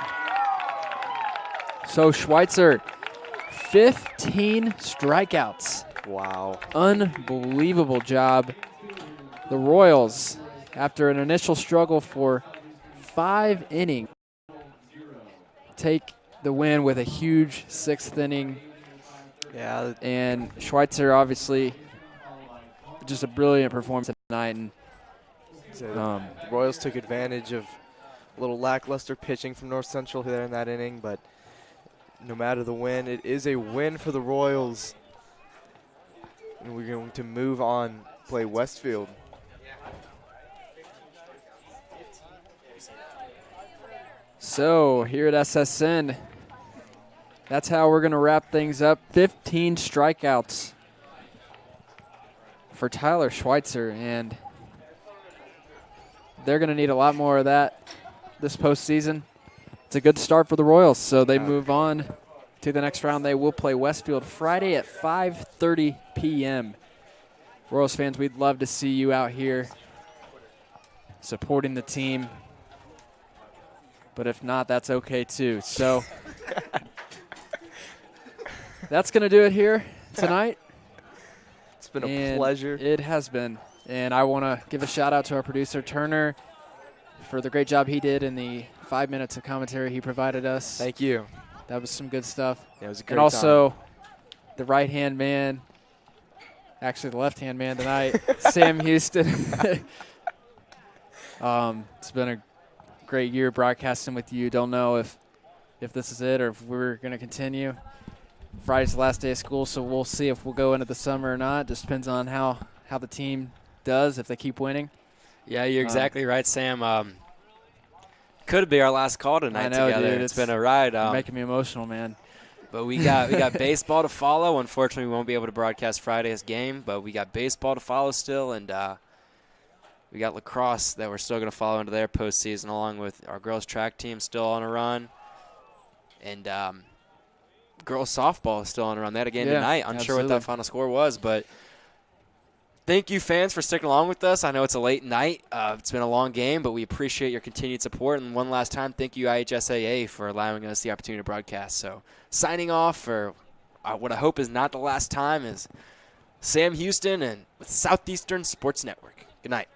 So Schweitzer, 15 strikeouts. Wow. Unbelievable job. The Royals, after an initial struggle for 5 innings, take the win with a huge 6th inning. Yeah. And Schweitzer, obviously, just a brilliant performance tonight. And the Royals took advantage of a little lackluster pitching from North Central there in that inning, but no matter the win, it is a win for the Royals. And we're going to move on, play Westfield. So here at SSN, that's how we're going to wrap things up. 15 strikeouts for Tyler Schweitzer, and they're going to need a lot more of that this postseason. It's a good start for the Royals, so they move on to the next round. They will play Westfield Friday at 5:30 p.m. Royals fans, we'd love to see you out here supporting the team, but if not, that's okay too. So that's going to do it here tonight. It's been a pleasure. It has been. And I want to give a shout out to our producer, Turner, for the great job he did in the 5 minutes of commentary he provided us. Thank you. That was some good stuff. Yeah, it was a great And also the right-hand man, actually the left-hand man tonight, Sam Houston. It's been a great year broadcasting with you. Don't know if this is it or if we're going to continue. Friday's the last day of school, so we'll see if we'll go into the summer or not. Just depends on how the team does, if they keep winning. Yeah, you're exactly right, Sam. Could be our last call tonight together. Dude, it's been a ride. Making me emotional, man. But we got baseball to follow. Unfortunately, we won't be able to broadcast Friday's game, but we got baseball to follow still, and we got lacrosse that we're still going to follow into their postseason, along with our girls track team still on a run, and girls softball is still on a run. They had a game tonight. Unsure what that final score was, but thank you, fans, for sticking along with us. I know it's a late night. It's been a long game, but we appreciate your continued support. And one last time, thank you, IHSAA, for allowing us the opportunity to broadcast. So signing off for what I hope is not the last time is Sam Houston and with Southeastern Sports Network. Good night.